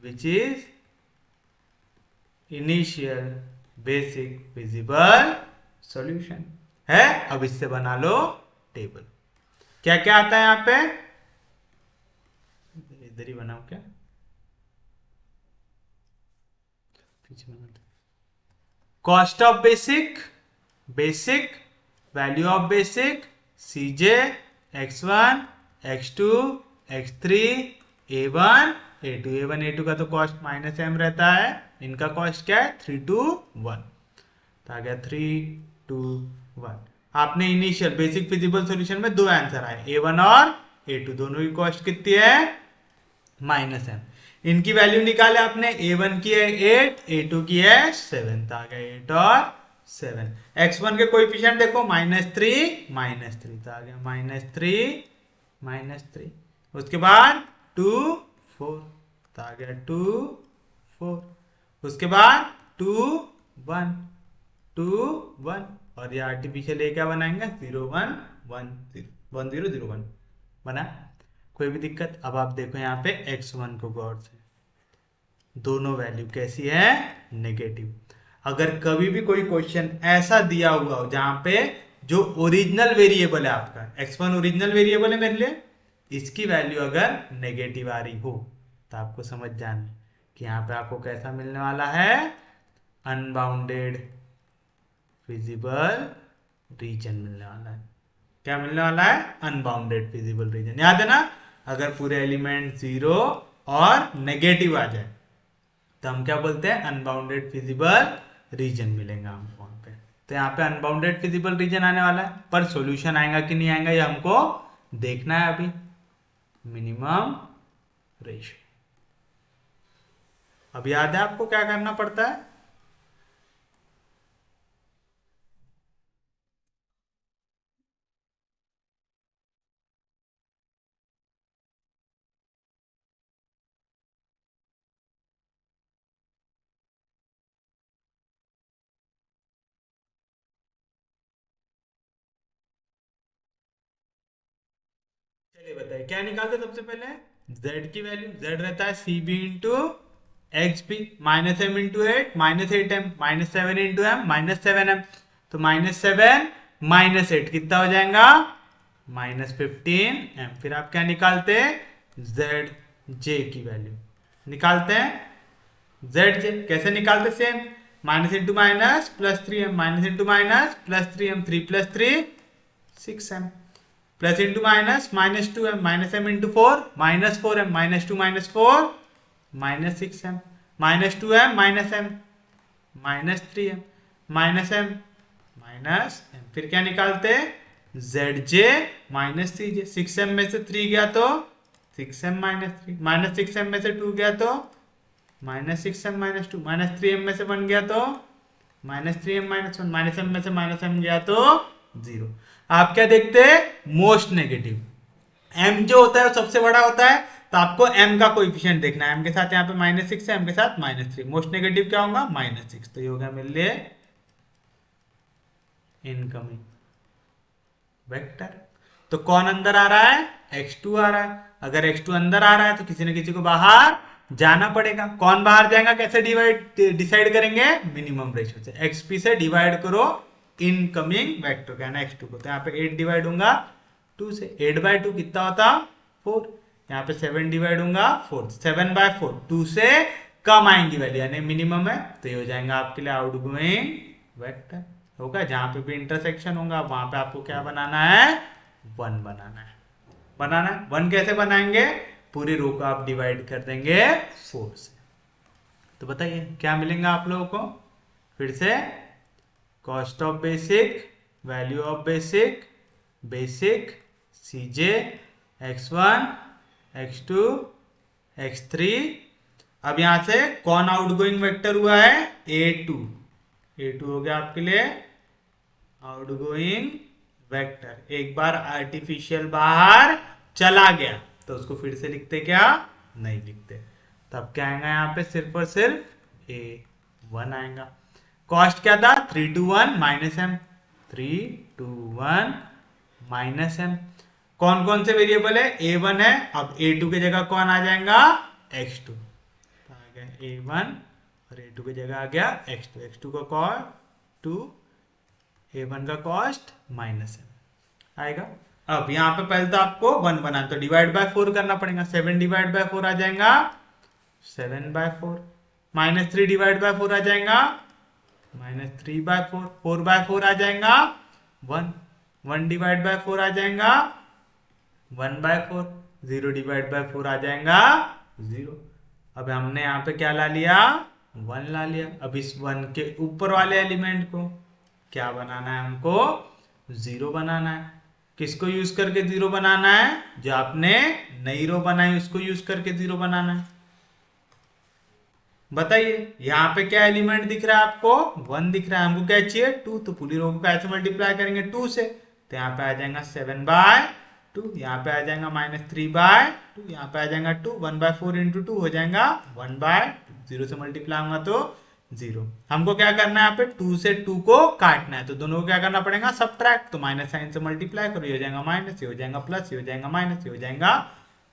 विच is initial basic feasible solution है। अब इससे बना लो टेबल। क्या क्या आता है यहां पे? इधर ही बनाओ क्या, पीछे बना दो। Cost of basic, basic value of basic cj x1 x2 x3 a1 a2 a1 a2 का तो कॉस्ट माइनस एम रहता है, इनका कॉस्ट क्या है? 3 2 1। तो आ गया 3 2 1। आपने इनिशियल बेसिक फिजिबल सॉल्यूशन में दो आंसर आए, a1 और a2, दोनों की कॉस्ट कितनी है? Minus M. इनकी वैल्यू निकाले आपने, a1 की है 8 a2 की है 7, तो आ गया 8 और 7। x1 के कोएफिशिएंट देखो -3 तो आ गया -3। उसके बाद 2 4 तो आ गया 2 4। उसके बाद 2 1 2 1 और ये आर्टिफिशियल ए क्या बनाएंगे? 0 1 1 0 1 0 0 1 बना। कोई भी दिक्कत? अब आप देखो यहाँ पे x1 को गौर से, दोनों वैल्यू कैसी है? नेगेटिव। अगर कभी भी कोई क्वेश्चन ऐसा दिया हुआ हो जहां पे जो ओरिजिनल वेरिएबल है आपका x1 ओरिजिनल वेरिएबल है मेरे लिए, इसकी वैल्यू अगर नेगेटिव आ रही हो तो आपको समझ जाना कि यहाँ पे आपको कैसा मिलने वाला है? अनबाउंडेड फिजिबल रीजन मिलने वाला है। क्या मिलने वाला है? Unbounded feasible reason. याद है ना? अगर पूरे एलिमेंट 0 और नेगेटिव आ जाए तो हम क्या बोलते हैं? अनबाउंडेड फिजिबल रीजन मिलेगा हमको वहां पे। तो यहाँ पे अनबाउंडेड फिजिबल रीजन आने वाला है, पर सॉल्यूशन आएगा कि नहीं आएगा ये हमको देखना है अभी। मिनिमम रेशियो अब याद है आपको क्या करना पड़ता है? चलिए बताइए क्या निकालते सबसे पहले। z की वैल्यू z रहता है C B into X B, minus M into eight, minus eight M, minus seven into M, minus seven M. तो माइनस सेवन माइनस एट कितना हो जाएगा, माइनस फिफ्टीन एम। फिर आप क्या निकालते हैं, जेड जे की वैल्यू निकालते हैं। जेड जे कैसे निकालते, same minus into minus plus three M, minus into minus plus three M, three plus three six M, plus into minus minus two M, minus M into four, minus four M, minus two minus four, minus six M, minus two M, minus M, minus three M, minus M, minus M. फिर क्या निकालते हैं, Z J minus C J. Six M में से three गया तो six M minus three, minus six M में से टू गया तो minus six M minus two, minus three M में से वन गया तो minus three M minus one, minus M में से माइनस एम गया तो जीरो। आप क्या देखते हैं, मोस्ट नेगेटिव। एम जो होता है वो सबसे बड़ा होता है, तो आपको एम का कोएफिशिएंट देखना है। एम के साथ यहाँ पे माइनस सिक्स है, एम के साथ माइनस थ्री, मोस्ट नेगेटिव क्या होगा, माइनस सिक्स। तो ये होगा मेरे लिए इनकमिंग वेक्टर। तो कौन अंदर आ रहा है, x2 आ रहा है। अगर x2 अंदर आ रहा है तो किसी न किसी को बाहर जाना पड़ेगा। कौन बाहर जाएगा, कैसे डिसाइड करेंगे, मिनिमम रेशियो से। xp से डिवाइड करो इनकमिंग वेक्टर का ना x2 को। तो यहाँ पे 8 डिवाइड होगा 2 से, 8 बाय 2 कितना होता 4। यहाँ पे 7 डिवाइड होगा 4, 7 बाय 4 2 से कम आएंगी वैल्यू यानी मिनिमम है। तो ये हो जाएगा आपके लिए आउटगोइंग वेक्टर होगा। जहां पे भी इंटरसेक्शन होगा वहां पे आपको क्या बनाना है, वन बनाना है। बनाना है वन कैसे बनाएंगे, पूरी रो को आप डिवाइड कर देंगे 4 से। तो बताइए क्या मिलेगा आप लोगों को, फिर से cost of basic, value of basic, basic, CJ, X one, X two, X three. अब यहां से कौन आउटगोइंग वेक्टर हुआ है, ए टू। ए टू हो गया आपके लिए आउटगोइंग वेक्टर। एक बार आर्टिफिशियल बाहर चला गया तो उसको फिर से लिखते क्या, नहीं लिखते। तब क्या आएगा यहाँ पे, सिर्फ और सिर्फ ए वन आएगा। कॉस्ट क्या था, three two one minus M, three two one minus M. कौन कौन से वेरिएबल है, ए वन है। अब ए टू की जगह कौन आ जाएगा, एक्स टू। आ गया ए वन और ए टू की जगह आ गया एक्स टू। एक्स टू का कॉस्ट टू, ए वन का कॉस्ट माइनस एम आएगा। अब यहाँ पे पहले तो आपको वन बनाना, तो डिवाइड बाय फोर करना पड़ेगा। सेवन डिवाइड बाय फोर आ जाएगा seven by four, minus three divide by four आ जाएगा minus three by four, four by four आ जाएगा one, one divide by four आ जाएगा one by four, zero divide by four आ जाएगा जीरो। अब हमने यहाँ पे क्या ला लिया, वन ला लिया। अब इस वन के ऊपर वाले एलिमेंट को क्या बनाना है, हमको जीरो बनाना है। किसको यूज करके जीरो बनाना है, जो आपने नई रो बनाई उसको यूज करके जीरो बनाना है। बताइए यहाँ पे क्या एलिमेंट दिख रहा है आपको, वन दिख रहा है। हमको क्या चाहिए, टू। तो पूरी रो को कैसे मल्टीप्लाई करेंगे, टू से। तो यहाँ पे आ जाएगा सेवन बाय टू, यहाँ पे आ जाएगा माइनस थ्री बाय टू, यहाँ पे आ जाएगा two, one by four into two हो जाएगा वन बाय टू। जीरो से मल्टीप्लाई होगा तो जीरो। हमको क्या करना है, यहाँ पे टू से टू को काटना है, तो दोनों को क्या करना पड़ेगा, सब्ट्रैक्ट। तो माइनस साइन से मल्टीप्लाई करो, ये हो जाएगा माइनस, ये हो जाएगा प्लस, ये हो जाएगा माइनस, ये हो जाएगा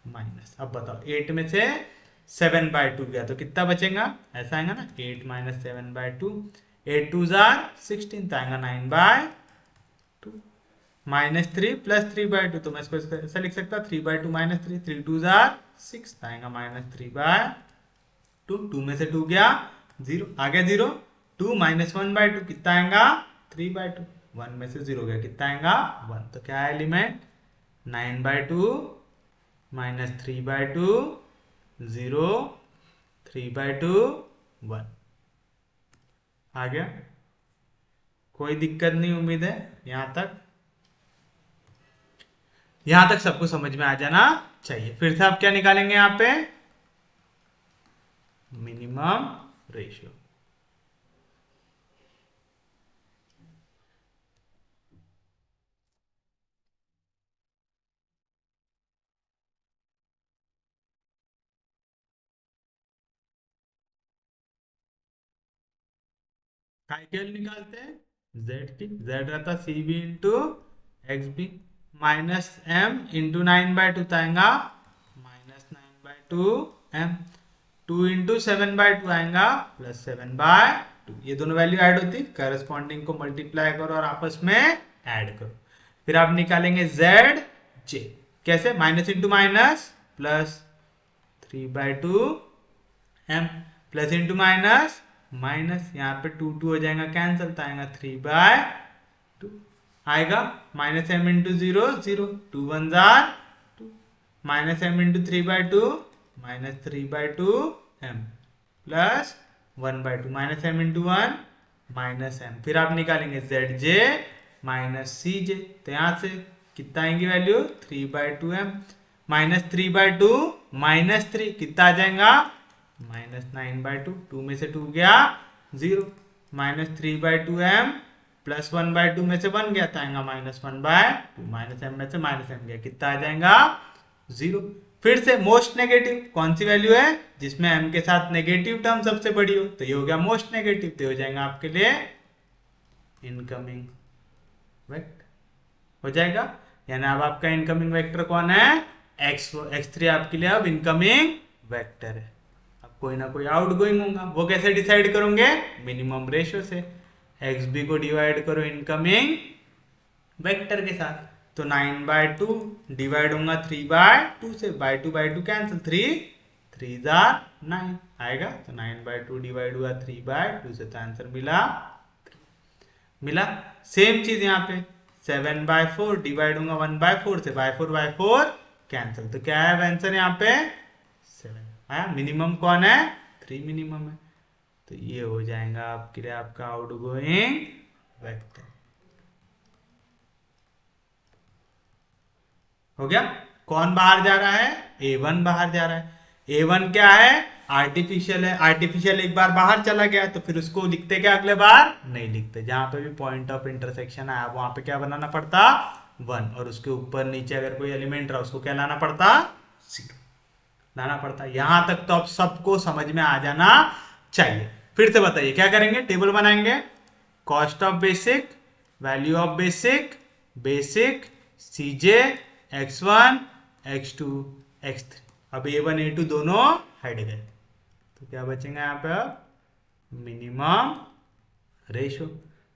माइनस। अब बताओ एट में से सेवन बाय टू गया तो कितना बचेगा, ऐसा आएगा ना, eight minus seven by two, eight two जार सिक्सटीन, तो आएगा nine by two, minus three plus three by two. तो मैं इसको ऐसा लिख सकता, three by two minus three, three two जार सिक्स, आएगा minus three by two. Two में से टू गया जीरो, आ गया zero. Two minus one by two कितना आएगा, थ्री बाय टू। वन में से जीरो गया कितना आएगा, वन। तो क्या है element, nine by two minus three by two, zero, three by two, one. आ गया, कोई दिक्कत नहीं उम्मीद है यहां तक। यहां तक सबको समझ में आ जाना चाहिए। फिर से आप क्या निकालेंगे यहां पे, मिनिमम रेशियो। काय के लिए निकालते हैं, जेड की। जेड रहता C B into X B, minus M into 9/2 तो आएगा -9/2 m। 2 इंटू 7/2 आएगा +7/2। ये दोनों वैल्यू ऐड होती, करस्पॉन्डिंग को मल्टीप्लाई करो और आपस में ऐड करो। फिर आप निकालेंगे जेड जे। कैसे? Minus into minus plus 3/2 m plus into minus minus, यहाँ पे 2 हो जाएगा कैंसल तो आएगा 3/2 आएगा। माइनस एम इंटू 0 0, 2 1 जार 2, minus M into 3/2 -3/2 m plus 1/2 minus M into 1 minus M. फिर आप निकालेंगे जेड जे माइनस सी जे, तो यहाँ से कितना आएंगी वैल्यू 3/2 m -3/2 -3 कितना आ जाएगा -9/2। 2 में से 2 गया 0, -3/2 m प्लस 1/2 में से 1 गया तो आएगा -1/2, माइनस एम में से माइनस एम गया कितना आ जाएगा 0। फिर से मोस्ट नेगेटिव कौन सी वैल्यू है जिसमें m के साथ नेगेटिव टर्म सबसे बड़ी हो, तो ये हो गया मोस्ट नेगेटिव, तो हो जाएगा आपके लिए इनकमिंग वेक्टर हो जाएगा। यानी अब आपका इनकमिंग वेक्टर कौन है x3 आपके लिए अब इनकमिंग वेक्टर है। अब कोई ना कोई आउटगोइंग होगा, वो कैसे डिसाइड करोगे मिनिमम रेशियो से, xb को डिवाइड करो इनकमिंग वेक्टर के साथ, तो 9/2 डिवाइड होगा 3/2 से, बाय 2 कैंसिल, 3 जार 9 आएगा, तो 9/2 डिवाइड हुआ 3/2 से, तो आंसर मिला। सेम चीज यहाँ पे 7/4 डिवाइड होगा 1/4 से, बाय 4 कैंसिल, तो क्या है आंसर यहाँ पे 7 आया। मिनिमम कौन है 3 मिनिमम है, तो ये हो जाएगा आपके लिए आपका आउटगोइंग वेक्टर। हो गया। कौन बाहर जा रहा है a1 बाहर जा रहा है। a1 क्या है आर्टिफिशियल है, आर्टिफिशियल एक बार बाहर चला गया तो फिर उसको लिखते क्या अगले बार नहीं लिखते, जहां पे भी पॉइंट ऑफ इंटरसेक्शन आया वहां पे क्या बनाना पड़ता 1, और उसके ऊपर नीचे अगर कोई एलिमेंट रहा उसको क्या लाना पड़ता 0 लाना पड़ता। यहां तक तो अब सबको समझ में आ जाना चाहिए। फिर से बताइए क्या करेंगे, टेबल बनाएंगे, cost of basic, value of basic, basic, CJ, x1 x2 x3। अब a1 a2 दोनों हट गए तो क्या बचेगा यहाँ पे मिनिमम रेशियो।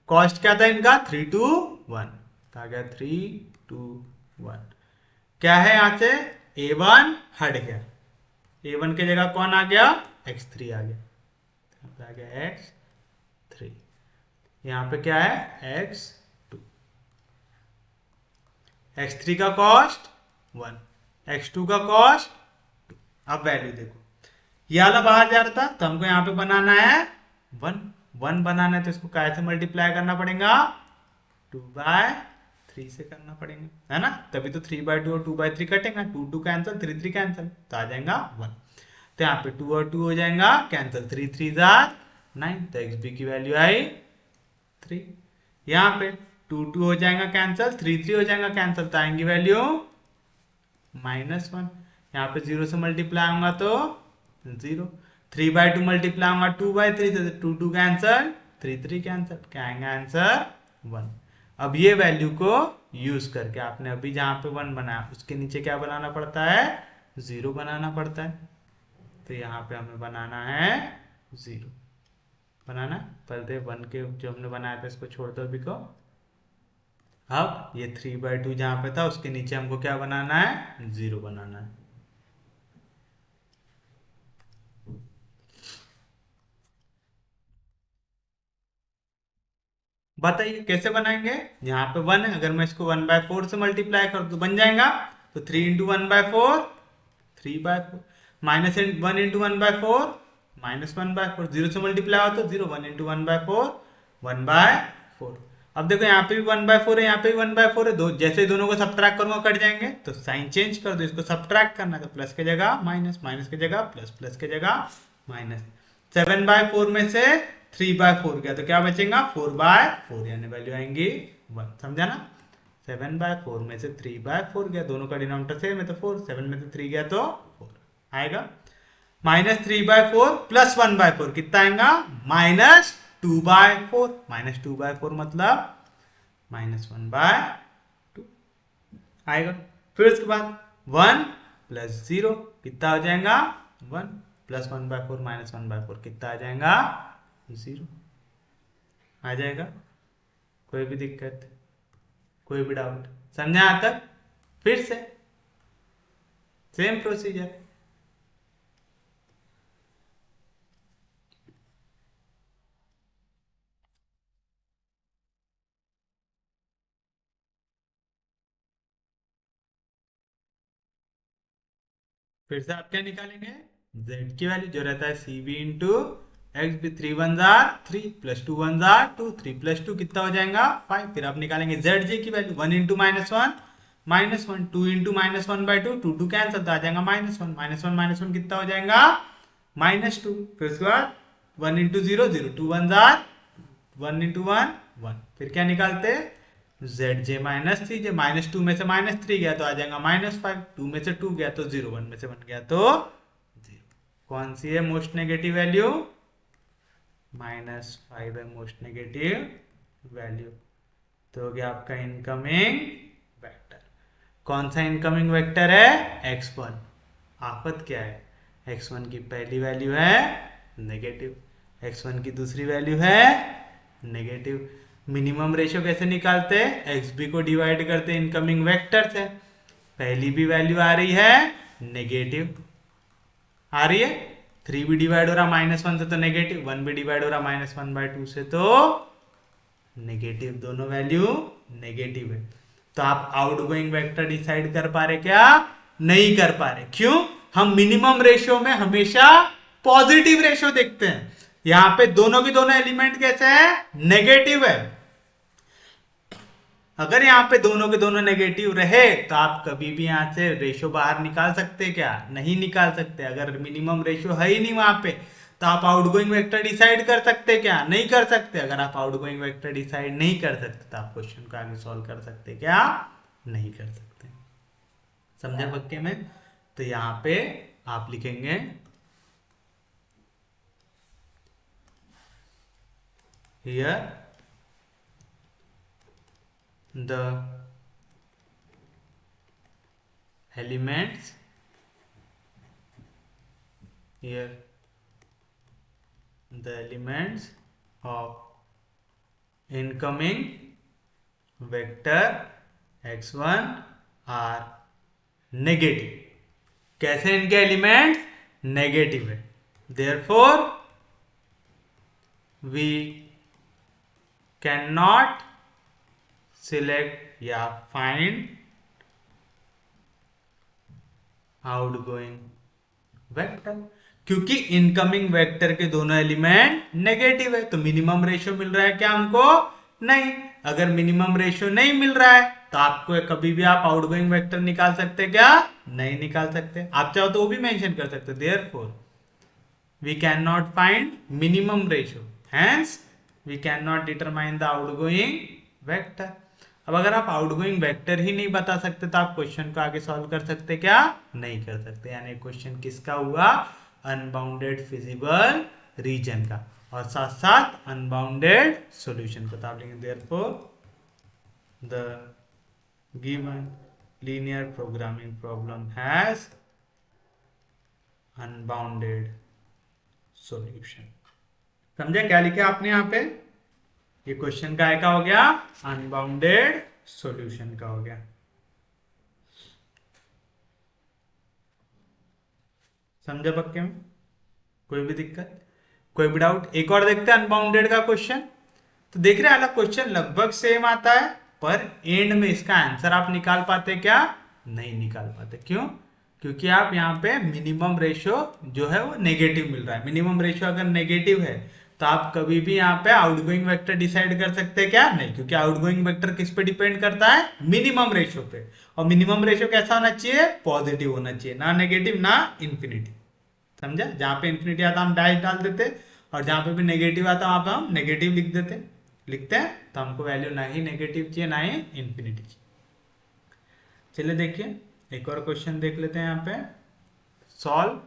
कॉस्ट क्या था इनका 3 to 1, कहा गया 3 to 1। क्या है यहां से a1 हट गया, a1 की जगह कौन आ गया x3 आ गया, आ गया x3, यहां पे क्या है x2, x3 का कॉस्ट 1, x2 का कॉस्ट 2। अब वैल्यू देखो, ये वाला बाहर जा रहा था तो हमको यहाँ पे बनाना है 1 बनाना है, तो इसको कैसे मल्टीप्लाई करना पड़ेगा 2/3 से करना पड़ेगा, है ना, तभी तो 3/2 और 2/3 कटेगा, 2 कैंसिल 3 कैंसिल तो आ जाएगा 1, तो यहाँ पे 2 और 2 हो जाएगा कैंसिल, 3 जार 9, तो xb की वैल्यू आई 3। यहाँ पे 2 हो जाएगा कैंसिल, 3 हो जाएगा कैंसिल, तो आएंगी वैल्यू -1। यहाँ पे 0 से मल्टीप्लाई होगा तो 0, 3/2 मल्टीप्लाई होगा 2/3 से, 2 कैंसिल 3 कैंसिल, क्या आएगा आंसर 1। अब ये वैल्यू को यूज करके आपने अभी जहां पे 1 बनाया उसके नीचे क्या बनाना पड़ता है 0 बनाना पड़ता है, तो यहाँ पे हमें बनाना है 0 बनाना, पहले 1 के जो हमने बनाया था इसको छोड़ दो अभी को। अब ये 3/2 जहां पे था उसके नीचे हमको क्या बनाना है 0 बनाना है। बताइए कैसे बनाएंगे, यहाँ पे 1 है, अगर मैं इसको 1/4 से मल्टीप्लाई कर तो बन जाएगा, तो 3 इंटू 1/4 3/4, माइनस 1 इंटू 1/4 -1/4, 0 से मल्टीप्लाई हो तो 0, 1 इंटू 1/4 1/4। अब देखो यहाँ पे भी 1/4 है, यहाँ पे भी 1/4 है, दो जैसे ही दोनों को सब्ट्रैक्ट करूंगा कट जाएंगे, तो साइन चेंज कर दो, इसको सब्ट्रैक्ट करना है तो प्लस की जगह माइनस, माइनस की जगह प्लस, प्लस की जगह माइनस। 7/4 में से 3/4 गया तो क्या बचेगा 4/4, यानी वैल्यू आएंगी 1, समझा ना। 7/4 में से 3/4 गया, दोनों का डिनोमिनेटर सेम है तो 4, 7 में से 3 गया तो 4 आएगा। -3/4 प्लस 1/4 कितना आएगा -2/4, -2/4 मतलब -1/2, आएगा। फिर उसके बाद 1 प्लस 0 कितना हो जाएगा 1 प्लस 1/4 माइनस 1/4 कितना आ जाएगा 0 आ जाएगा। कोई भी दिक्कत, कोई भी डाउट, समझा यहाँ तक? फिर से सेम प्रोसीजर। फिर से आप क्या निकालेंगे, z की वैल्यू जो रहता है C B into X B, 3 one जार 3 प्लस 2 वन जार 2, 3 प्लस 2 कितना हो जाएगा 5। फिर आप निकालेंगे जेड जे की वैल्यू 1 इंटू -1 2 इंटू -1/2 2 2 कैंसिल तो आ जाएगा -1 कितना हो जाएगा -2। फिर उसके बाद 1 इंटू 0 0 2 वन जार 1 इंटू 1 1। फिर क्या निकालते जेड जे -3 जे -2 में से -3 गया तो आ जाएगा -5, 2 में से 2 गया तो 0, 1 में से 1 गया तो 0। कौन सी है मोस्ट नेगेटिव वैल्यू, -5 है मोस्ट नेगेटिव वैल्यू। तो हो गया आपका इनकमिंग वेक्टर। कौन सा इनकमिंग वेक्टर है x1। आफत क्या है, x1 की पहली वैल्यू है नेगेटिव, x1 की दूसरी वैल्यू है नेगेटिव। मिनिमम रेशियो कैसे निकालते हैं, xb को डिवाइड करते हैं इनकमिंग वेक्टर से। पहली भी वैल्यू आ रही है नेगेटिव आ रही है, 3 भी डिवाइड हो रहा -1 से तो नेगेटिव, 1 भी डिवाइड हो रहा -1/2 से तो नेगेटिव, दोनों वैल्यू नेगेटिव है। तो आप आउटगोइंग वेक्टर डिसाइड कर पा रहे क्या, नहीं कर पा रहे। क्यों, हम मिनिमम रेशियो में हमेशा पॉजिटिव रेशियो देखते हैं। यहां पे दोनों के दोनों एलिमेंट कैसे है, नेगेटिव है। अगर यहाँ पे दोनों के दोनों नेगेटिव रहे तो आप कभी भी यहां से रेशियो बाहर निकाल सकते क्या, नहीं निकाल सकते। अगर मिनिमम रेशियो है ही नहीं वहां पे तो आप आउटगोइंग वेक्टर डिसाइड कर सकते क्या, नहीं कर सकते। अगर आप आउटगोइंग वेक्टर डिसाइड नहीं कर सकते तो आप क्वेश्चन को आगे सॉल्व कर सकते क्या, नहीं कर सकते। समझे पक्के में? तो यहाँ पे आप लिखेंगे here the elements, here the elements of incoming vector x1 are negative। कैसे इनके एलिमेंट्स नेगेटिव है, therefore we cannot select या find आउटगोइंग वेक्टर। क्योंकि इनकमिंग वेक्टर के दोनों एलिमेंट नेगेटिव है तो मिनिमम रेशियो मिल रहा है क्या हमको, नहीं। अगर मिनिमम रेशियो नहीं मिल रहा है तो आपको कभी भी आप आउटगोइंग वेक्टर निकाल सकते क्या, नहीं निकाल सकते। आप चाहो तो वो भी मेंशन कर सकते, therefore we can not find minimum ratio, hence we can not determine the outgoing vector. अब अगर आप आउटगोइंग वेक्टर ही नहीं बता सकते तो आप क्वेश्चन को आगे सॉल्व कर सकते क्या, नहीं कर सकते। यानी क्वेश्चन किसका हुआ, अनबाउंडेड फिजिबल रीजन का, और साथ साथ अनबाउंडेड सॉल्यूशन को। तो आप लिखेंगे therefore the given linear programming problem has unbounded solution. समझे क्या लिखे आपने यहाँ पे, ये क्वेश्चन का क्या हो गया, अनबाउंडेड सॉल्यूशन का हो गया। समझे पक्के में, कोई भी दिक्कत, कोई भी डाउट? एक और देखते हैं अनबाउंडेड का क्वेश्चन। तो देख रहे हैं अलग क्वेश्चन लगभग सेम आता है पर एंड में इसका आंसर आप निकाल पाते क्या, नहीं निकाल पाते। क्यों, क्योंकि आप यहाँ पे मिनिमम रेशियो जो है वो नेगेटिव मिल रहा है। मिनिमम रेशियो अगर नेगेटिव है तो आप कभी भी यहाँ पे आउटगोइंग वेक्टर डिसाइड कर सकते हैं क्या, नहीं। क्योंकि आउटगोइंग वेक्टर किस पे डिपेंड करता है, मिनिमम रेशियो पे। और मिनिमम रेशियो कैसा होना चाहिए, पॉजिटिव होना चाहिए, ना नेगेटिव ना इंफिनिटी। समझा, जहां पे इंफिनिटी आता हम डैश डाल देते, और जहां पे भी नेगेटिव आता वहां पे हम नेगेटिव लिखते हैं। तो हमको वैल्यू ना ही नेगेटिव चाहिए ना ही इंफिनिटी चाहिए। चलिए देखिए एक और क्वेश्चन देख लेते हैं यहाँ पे। Solve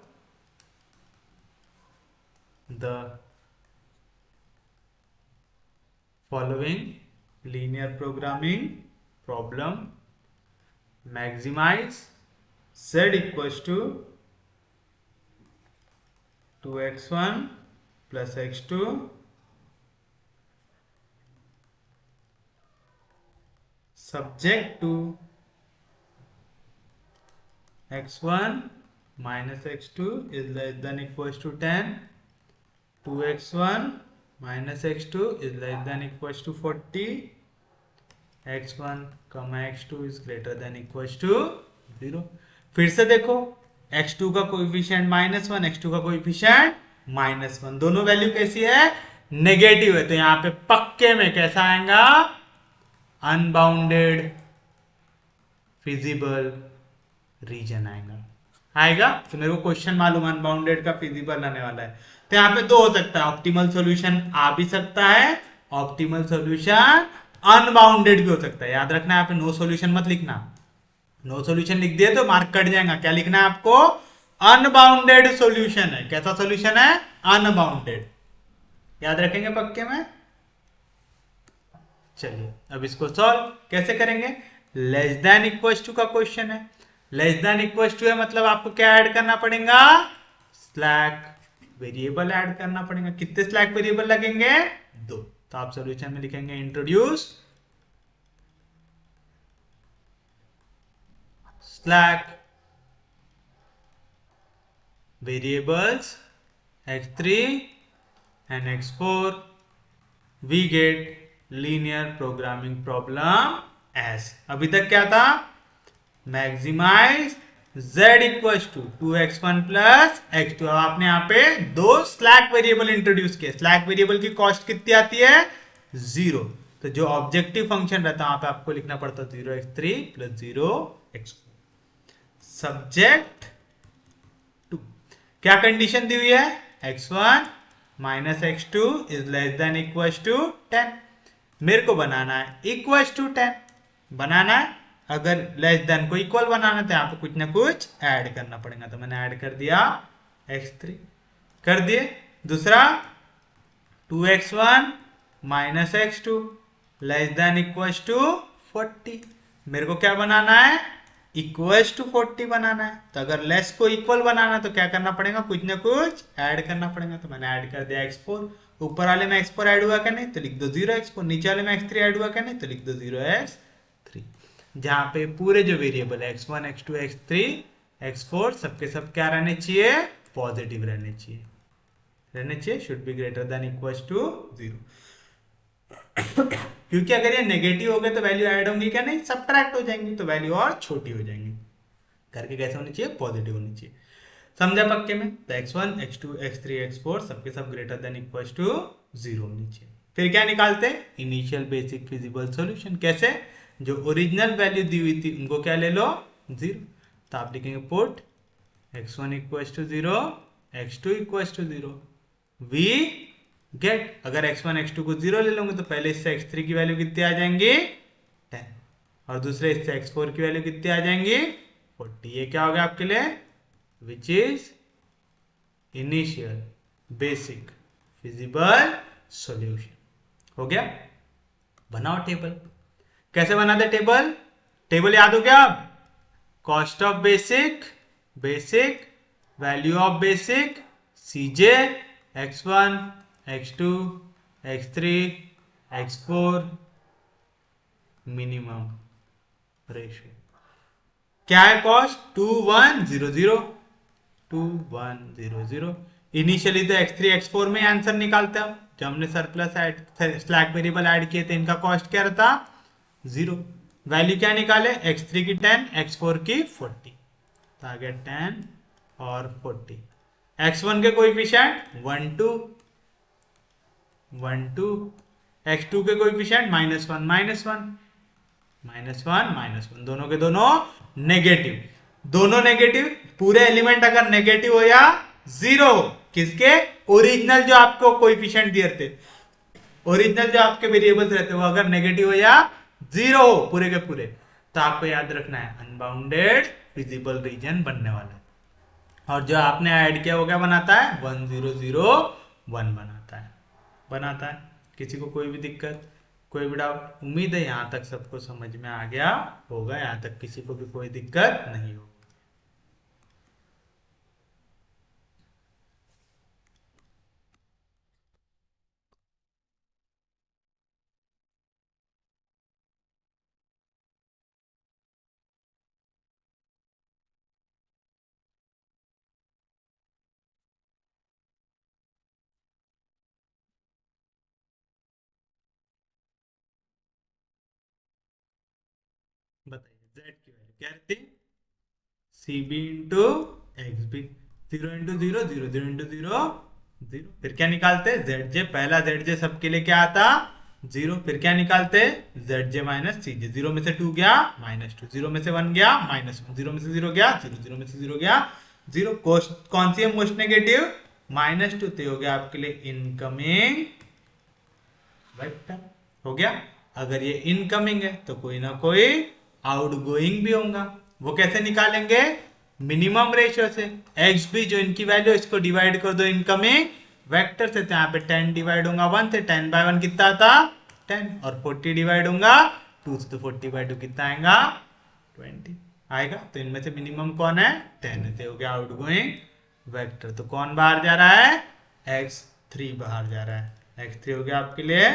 the following linear programming problem maximise z equals to 2x1 plus x2 subject to x1 minus x2 is less than equals to 10, 2x1 minus x2 is less than equals to 40, x1 comma x2 is greater than equals to 0। फिर से देखो x2 का coefficient -1, x2 का coefficient -1, दोनों value कैसी है, negative है, तो यहाँ पे पक्के में कैसा आएगा, अनबाउंडेड फिजिबल रीजन आएगा। तो मेरे को क्वेश्चन मालूम अनबाउंडेड का फिजिबल आने वाला है, तो यहाँ पे दो हो सकता है, ऑप्टिमल सॉल्यूशन आ भी सकता है, ऑप्टिमल सॉल्यूशन अनबाउंडेड भी हो सकता है। याद रखना, यहाँ पे नो सॉल्यूशन मत लिखना, नो सॉल्यूशन लिख दिए तो मार्क कट जाएगा। क्या लिखना है आपको, अनबाउंडेड सॉल्यूशन है। कैसा सॉल्यूशन है, अनबाउंडेड, याद रखेंगे पक्के में। चलिए अब इसको सॉल्व कैसे करेंगे, लेस देन इक्वल्स टू का क्वेश्चन है, लेस देन इक्वल्स टू है मतलब आपको क्या ऐड करना पड़ेगा, स्लैक वेरिएबल ऐड करना पड़ेगा। कितने स्लैक वेरिएबल लगेंगे, 2। तो आप सॉल्यूशन में लिखेंगे introduce slack variables x3 and x4, we get linear programming problem as। अभी तक क्या था, maximise z equals to 2x1 plus x2। अब आपने यहाँ पे दो स्लैक वेरिएबल इंट्रोड्यूस किए, स्लैक वेरिएबल की कॉस्ट कितनी आती है, 0। तो जो ऑब्जेक्टिव फंक्शन रहता है वहां पे आपको लिखना पड़ता है 0x3 plus 0x4। Subject to क्या कंडीशन दी हुई है, x1 minus x2 is less than equals to 10। मेरे को बनाना है इक्वल्स टू 10 बनाना है, अगर लेस देन को इक्वल बनाना तो यहाँ पे कुछ ना कुछ ऐड करना पड़ेगा। तो मैंने ऐड कर दिया x3 कर दिए। दूसरा 2x1 minus x2 less than equals to 40। मेरे को क्या बनाना है, इक्वल्स टू 40 बनाना है। तो अगर लेस को इक्वल बनाना तो क्या करना पड़ेगा, कुछ ना कुछ ऐड करना पड़ेगा। तो मैंने ऐड कर दिया x4। ऊपर वाले में x4 ऐड हुआ क्या नहीं, तो लिख दो 0x4। नीचे वाले में x3 ऐड हुआ क्या नहीं, तो लिख दो 0x3। जहां पे पूरे जो variable x1 x2 x3 x4 सबके सब क्या रहने चाहिए, पॉजिटिव रहने चाहिए, should be greater than equals to 0। क्योंकि अगर ये नेगेटिव हो गए तो वैल्यू ऐड होंगी क्या नहीं, सब्ट्रैक्ट हो जाएंगी, तो वैल्यू और छोटी हो जाएंगी। करके कैसे होनी चाहिए, पॉजिटिव होनी चाहिए। समझा पक्के में। तो x1 x2 x3 x4 सबके सब ग्रेटर देन इक्वल्स टू 0 होनी चाहिए। फिर क्या निकालते हैं, इनिशियल बेसिक फिजिबल सॉल्यूशन। कैसे, जो ओरिजिनल वैल्यू दी हुई थी उनको क्या ले लो, 0। तो आप लिखेंगे put x1 equals to 0 x2 equals to 0 we get. अगर x1 x2 को 0 ले लूंगे तो पहले इससे x3 की वैल्यू कितनी आ जाएंगी, 10, और दूसरे इससे x4 की वैल्यू कितनी आ जाएंगी, 40। ये क्या हो गया आपके लिए, विच is initial basic feasible solution. हो गया। बनाओ टेबल। कैसे बनाते टेबल, टेबल याद हो गया अब, cost of basic, basic value of basic, CJ x1 x2 x3 x4 minimum ratio. क्या है कॉस्ट, 2100 2100। इनिशियली तो x3 x4 में आंसर निकालते हैं, जब हमने surplus add slack variable add किए थे इनका कॉस्ट क्या रहता, 0। वैल्यू क्या निकाले, x3 की 10 x4 की 40, तो आ गया 10 और 40। x1 के कोएफिशिएंट 1 2 1 2, x2 के कोएफिशिएंट -1 -1, दोनों के दोनों नेगेटिव, दोनों नेगेटिव। पूरे एलिमेंट अगर नेगेटिव हो या 0 हो, किसके, ओरिजिनल जो आपको कोएफिशिएंट दिए थे, ओरिजिनल जो आपके वेरिएबल्स रहते हैं वो अगर नेगेटिव हो या 0 हो पूरे के पूरे, तो आपको याद रखना है अनबाउंडेड फिजिबल रीजन बनने वाला है। और जो आपने ऐड किया वो क्या बनाता है, 1001 बनाता है। किसी को कोई भी दिक्कत, कोई भी डाउट? उम्मीद है यहाँ तक सबको समझ में आ गया होगा, यहाँ तक किसी को भी कोई दिक्कत नहीं हो। बताइए, z की वैल्यू क्या रहती? C B into X B. 0 into 0 0, 0 into 0 0। फिर क्या निकालते? Z J. पहला जेड जे सबके लिए क्या आता? 0। फिर क्या निकालते? जेड जे माइनस सी जे। 0 में से 2 गया -2, 0 में से 1 गया -1, 0 में से 0 गया 0, 0 में से 0 गया 0। कौन सी है मोस्ट नेगेटिव? -2। तो हो गया आपके लिए इनकमिंग वेक्टर। हो गया। अगर ये इनकमिंग है तो कोई ना कोई आउटगोइंग भी होगा। वो कैसे निकालेंगे? मिनिमम रेशियो से। एक्स भी जो इनकी वैल्यू, इसको डिवाइड कर दो इनकमिंग वेक्टर से। तो यहाँ पे 10 डिवाइड होगा 1 से, 10 बाय 1 कितना आता? 10। और 40 डिवाइड होगा 2 से, तो 40 बाय 2 कितना आएगा? 20 आएगा। तो इनमें से मिनिमम कौन है? 10 है। तो हो गया आउटगोइंग वेक्टर। तो कौन बाहर जा रहा है? x3 बाहर जा रहा है। x3 हो गया आपके लिए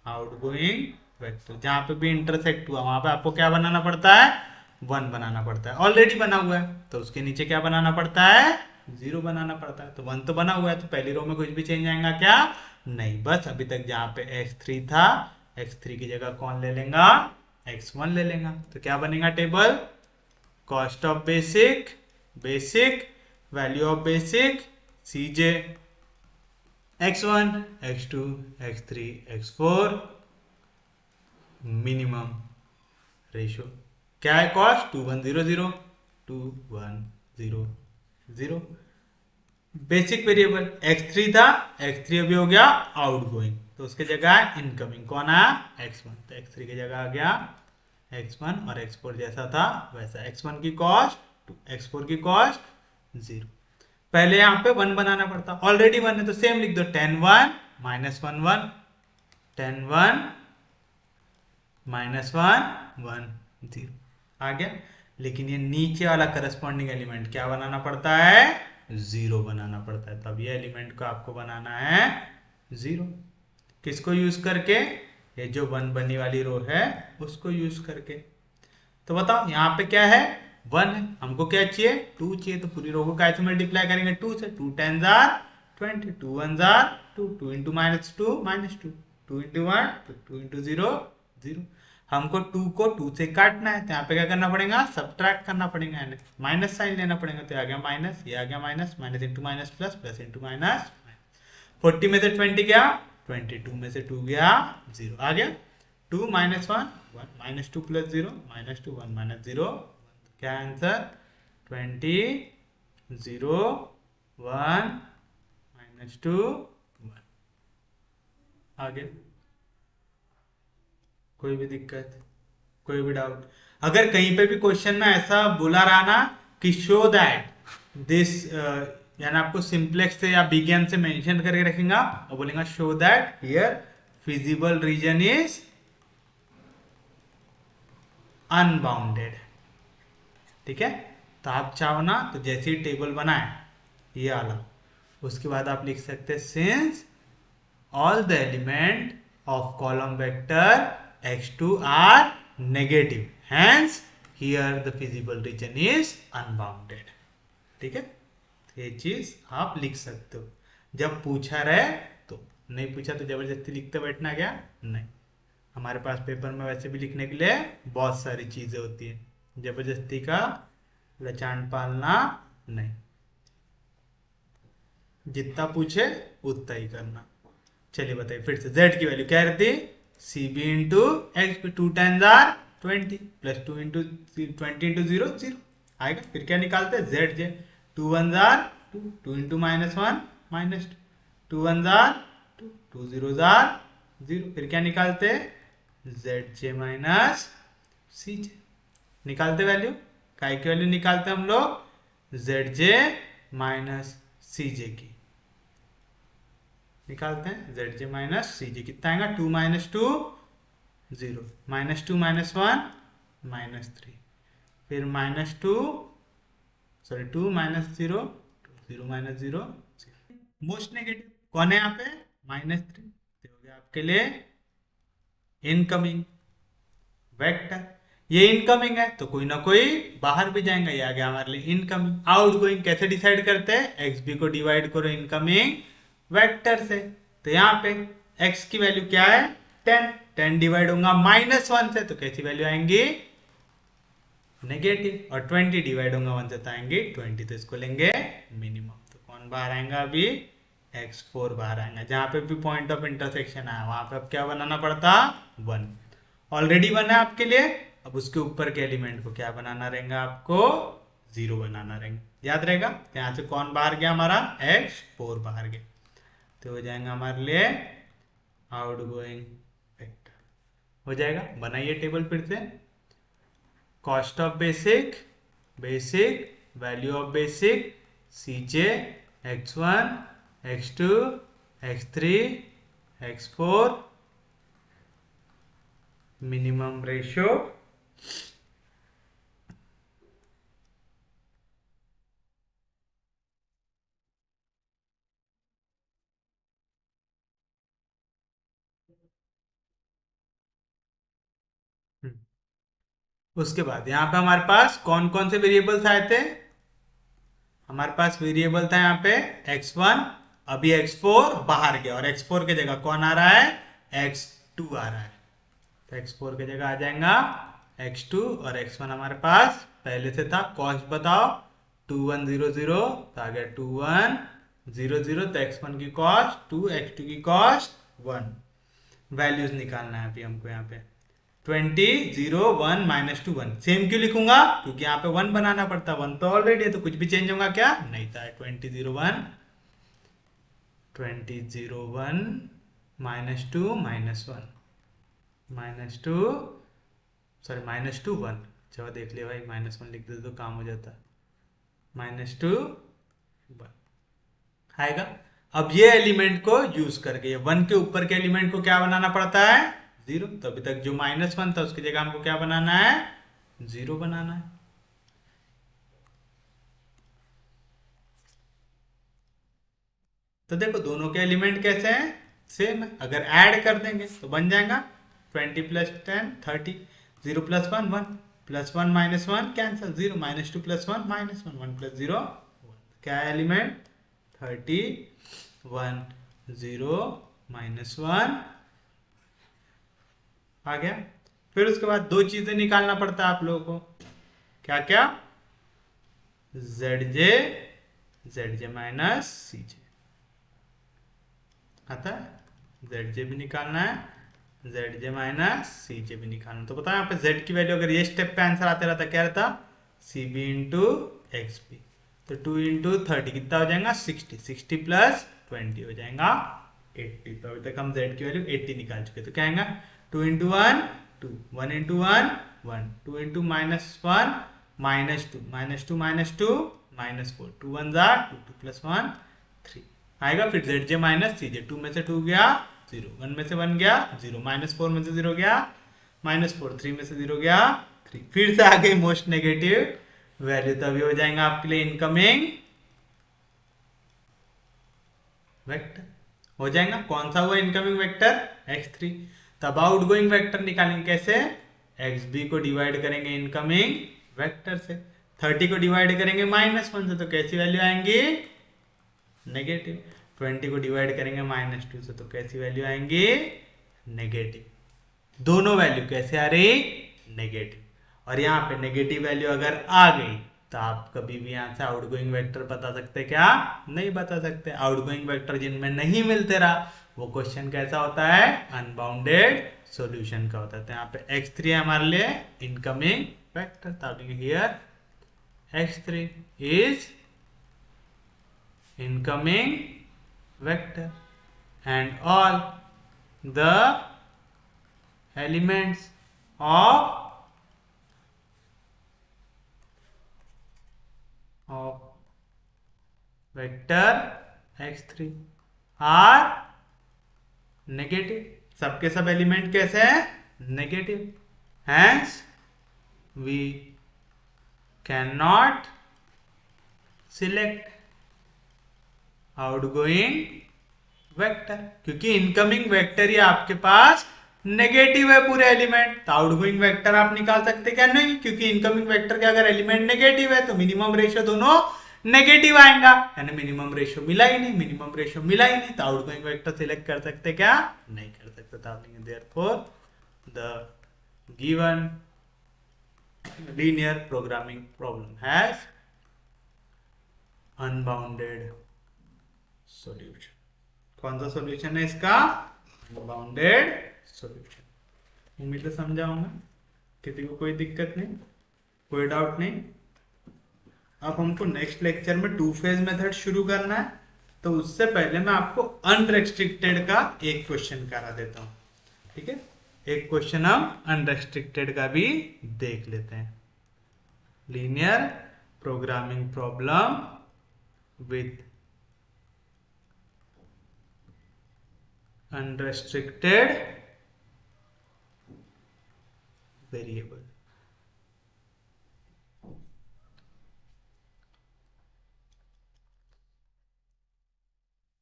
आउटगोइंग वेक्टर। जहां पे भी इंटरसेक्ट हुआ वहां पे आपको क्या बनाना पड़ता है? 1 बनाना पड़ता है। ऑलरेडी बना हुआ है तो उसके नीचे क्या बनाना पड़ता है? 0 बनाना पड़ता है। तो 1 तो बना हुआ है, तो पहली रो में कुछ भी चेंज आएगा क्या? नहीं, बस अभी तक जहां पे x3 था, x3 की जगह कौन ले लेगा? x1 ले लेगा। तो क्या बनेगा table? Cost of basic, basic, value of basic, cj, x1 x2 x3 x4, minimum ratio. क्या है कॉस्ट? 2100, 2100। बेसिक वेरिएबल x3 था, x3 अभी हो गया आउटगोइंग, तो उसके जगह इनकमिंग कौन आया? x1। तो x3 की जगह आ गया x1 और x4 जैसा था वैसा। x1 की कॉस्ट 2, x4 की कॉस्ट 0। पहले यहाँ पे 1 बनाना पड़ता, ऑलरेडी 1 है तो सेम लिख दो। 10 1 -1 1, 10 1 -1 1 0 आ गया। लेकिन ये नीचे वाला करस्पॉन्डिंग एलिमेंट क्या बनाना पड़ता है? 0 बनाना पड़ता है। तब ये एलिमेंट को आपको बनाना है 0। किसको यूज करके? ये जो 1 बनी वाली रो है उसको यूज करके। तो बताओ यहाँ पे क्या है? 1 है। हमको क्या चाहिए? 2 चाहिए। तो पूरी रो को कैसे मल्टीप्लाई करेंगे? 2 से। 2 10 20, 2 1 2, 2 इंटू -2 -2, 2 इंटू 1 2 इंटू 0 0। हमको 2 को 2 से काटना है, तो यहाँ पे क्या करना पड़ेगा? सब्ट्रैक्ट करना पड़ेगा, यानी माइनस साइन लेना पड़ेगा। तो आ गया माइनस, ये आ गया minus, minus into minus plus, plus into minus. 40 में से 20 गया 22 में से 2 गया 0 आ गया। 2 -1 1 -2 प्लस 0 -2 1 -0 क्या आंसर? 20 0 1 -2 1 आ गया। कोई भी दिक्कत, कोई भी डाउट? अगर कहीं पे भी क्वेश्चन में ऐसा बोला रहा ना कि शो दैट दिस, यानी आपको सिंप्लेक्स से या बिगेन से मेंशन करके रखेगा और बोलेगा show that here feasible region is unbounded. ठीक है, तो आप चाहो ना तो जैसे ही टेबल बनाए ये वाला, उसके बाद आप लिख सकते हैं since all the element of column vector x2 are negative, hence here the feasible region is unbounded। ठीक है, ये चीज आप लिख सकते हो। जब पूछा रहे तो, नहीं पूछा तो जबरदस्ती लिखते बैठना क्या? नहीं। हमारे पास पेपर में वैसे भी लिखने के लिए बहुत सारी चीजें होती है, जबरदस्ती का लचान पालना नहीं। जितना पूछे उतना ही करना। चलिए बताइए फिर से, z की वैल्यू क्या रहती? C B into X, 2 10 20 plus 2 into 20 into 0 0 आएगा। फिर क्या निकालते हैं? Z J. 2 1 2, 2 इंटू -1 -2, 2 1 2, 2 0 0। फिर क्या निकालते हैं? जेड जे माइनस सी जे। निकालते वैल्यू, काय की वैल्यू निकालते हम लोग? जेड जे माइनस सी जे की निकालते हैं जेड जे माइनस सी जे, कितना आएगा 2 माइनस 2 0, माइनस 2 माइनस 1 माइनस 3, फिर minus 2 sorry 2 minus 0 0 minus 0, most negative कौन है यहाँ पे -3, तो हो गया आपके लिए इनकमिंग वेक्टर। ये इनकमिंग है तो कोई ना कोई बाहर भी जाएगा, ये आ गया हमारे लिए इनकमिंग। आउटगोइंग कैसे डिसाइड करते हैं, एक्स बी को डिवाइड करो इनकमिंग वेक्टर से, तो यहाँ पे x की वैल्यू क्या है 10, 10 डिवाइड होगा -1 से, तो कैसी वैल्यू आएंगी नेगेटिव, और 20 डिवाइड होगा 1 से तो आएंगे 20, तो इसको लेंगे मिनिमम। तो कौन बाहर आएगा अभी x4 बाहर आएगा, जहां पे भी पॉइंट ऑफ इंटरसेक्शन आया वहां पे अब क्या बनाना पड़ता 1, ऑलरेडी 1 है आपके लिए, अब उसके ऊपर के एलिमेंट को क्या बनाना रहेगा आपको 0 बनाना रहेगा, याद रहेगा। तो यहाँ से कौन बाहर गया हमारा x4 बाहर गया, तो हो जाएगा हमारे लिए आउटगोइंग वेक्टर, हो जाएगा। बनाइए टेबल फिर से, cost of basic, basic, value of basic, Cj x1 x2 x3 x4, minimum ratio, उसके बाद यहाँ पे हमारे पास कौन कौन से वेरिएबल्स आए थे, हमारे पास वेरिएबल था यहाँ पे x1, अभी x4 बाहर गया और x4 की जगह कौन आ रहा है x2 आ रहा है, तो x4 की जगह आ जाएगा x2 और x1 हमारे पास पहले से था। कॉस्ट बताओ 2100, तो आ गया 2100, तो x1 की कॉस्ट 2, x2 की कॉस्ट 1, वैल्यूज निकालना है अभी हमको यहाँ पे 20 0 1 -2 1, सेम क्यों लिखूंगा क्योंकि यहाँ पे 1 बनाना पड़ता, 1 तो ऑलरेडी है, तो कुछ भी चेंज होगा क्या नहीं था। 20 0 1 -2 -1 -2 सॉरी -2 1, चलो देख लिया भाई -1 लिख दे तो काम हो जाता, -2 1 आएगा। अब ये एलिमेंट को यूज करके 1 के ऊपर के एलिमेंट को क्या बनाना पड़ता है 0, तो अभी तक जो -1 था उसकी जगह हमको क्या बनाना है 0 बनाना है। तो देखो दोनों के एलिमेंट कैसे हैं सेम है, अगर ऐड कर देंगे तो बन जाएगा 20 + 10 30, 0 + 1 1 + 1 -1 कैंसिल, 0 -2 + 1 -1 1 + 0 1, क्या है एलिमेंट 31 0 -1 आ गया। फिर उसके बाद दो चीजें निकालना पड़ता है आप लोगों को, क्या क्या zj माइनस cj आता है, zj भी निकालना है, zj माइनस cj भी निकालना है। तो बताओ यहाँ पे z की वैल्यू अगर ये स्टेप पे आंसर आते रहता क्या रहता cb इंटू xb, तो 2 इंटू 30 कितना हो जाएगा 60, 60 + 20 हो जाएगा 80, तो अभी तक हम z की वैल्यू 80 निकाल चुके, तो क्या आएगा 2 इंटू 1 2, 1 इंटू 1 1, 2 इंटू -1 -2 -2 -2 -4, 2 1 जा 2, 2 + 1 3 आएगा। फिर zj माइनस cj, 2 में से 2 गया 0, 1 में से 1 गया 0, -4 में से 0 गया -4, 3 में से 0 गया 3, फिर से आ गई मोस्ट नेगेटिव वैल्यू, तभी हो जाएगा आपके लिए इनकमिंग वेक्टर, हो जाएगा कौन सा हुआ इनकमिंग वेक्टर x3। तब आउटगोइंग वेक्टर निकालेंगे कैसे, xb को डिवाइड करेंगे इनकमिंग वेक्टर से, 30 को डिवाइड करेंगे -1 से, तो कैसी वैल्यू आएंगी नेगेटिव, 20 को डिवाइड करेंगे -2 से, तो कैसी वैल्यू आएंगी नेगेटिव, दोनों वैल्यू कैसे आ रही नेगेटिव। और यहाँ पे नेगेटिव वैल्यू अगर आ गई तो आप कभी भी यहाँ से आउटगोइंग वेक्टर बता सकते क्या नहीं बता सकते, आउटगोइंग वेक्टर जिनमें नहीं मिलते रहा वो क्वेश्चन कैसा होता है अनबाउंडेड सॉल्यूशन का होता है। तो यहाँ पे x3 है हमारे लिए इनकमिंग वेक्टर, तब here x3 is incoming vector and all the elements of vector x3 are negative, सबके सब एलिमेंट कैसे हैं, negative, hence we can not select outgoing vector, क्योंकि इनकमिंग वेक्टर ही आपके पास नेगेटिव है पूरे एलिमेंट, तो आउटगोइंग वेक्टर आप निकाल सकते क्या, नहीं, क्योंकि इनकमिंग वेक्टर के अगर एलिमेंट नेगेटिव है तो मिनिमम रेशियो दोनों नेगेटिव आएगा, यानी मिनिमम रेशियो मिला ही नहीं, मिनिमम रेशियो मिला ही नहीं, तो आउटगोइंग वेक्टर सिलेक्ट कर सकते क्या, नहीं कर सकते, तो आप लिखेंगे therefore the given linear programming problem has unbounded solution. कौन सा सॉल्यूशन है इसका, अनबाउंडेड सॉल्यूशन। उम्मीद है समझा होगा, किसी को कोई दिक्कत नहीं, कोई डाउट नहीं। अब हमको नेक्स्ट लेक्चर में टू फेज मेथड शुरू करना है, तो उससे पहले मैं आपको अनरेस्ट्रिक्टेड का एक क्वेश्चन करा देता हूं, ठीक है। एक क्वेश्चन हम अनरेस्ट्रिक्टेड का भी देख लेते हैं। Linear programming problem with unrestricted variable।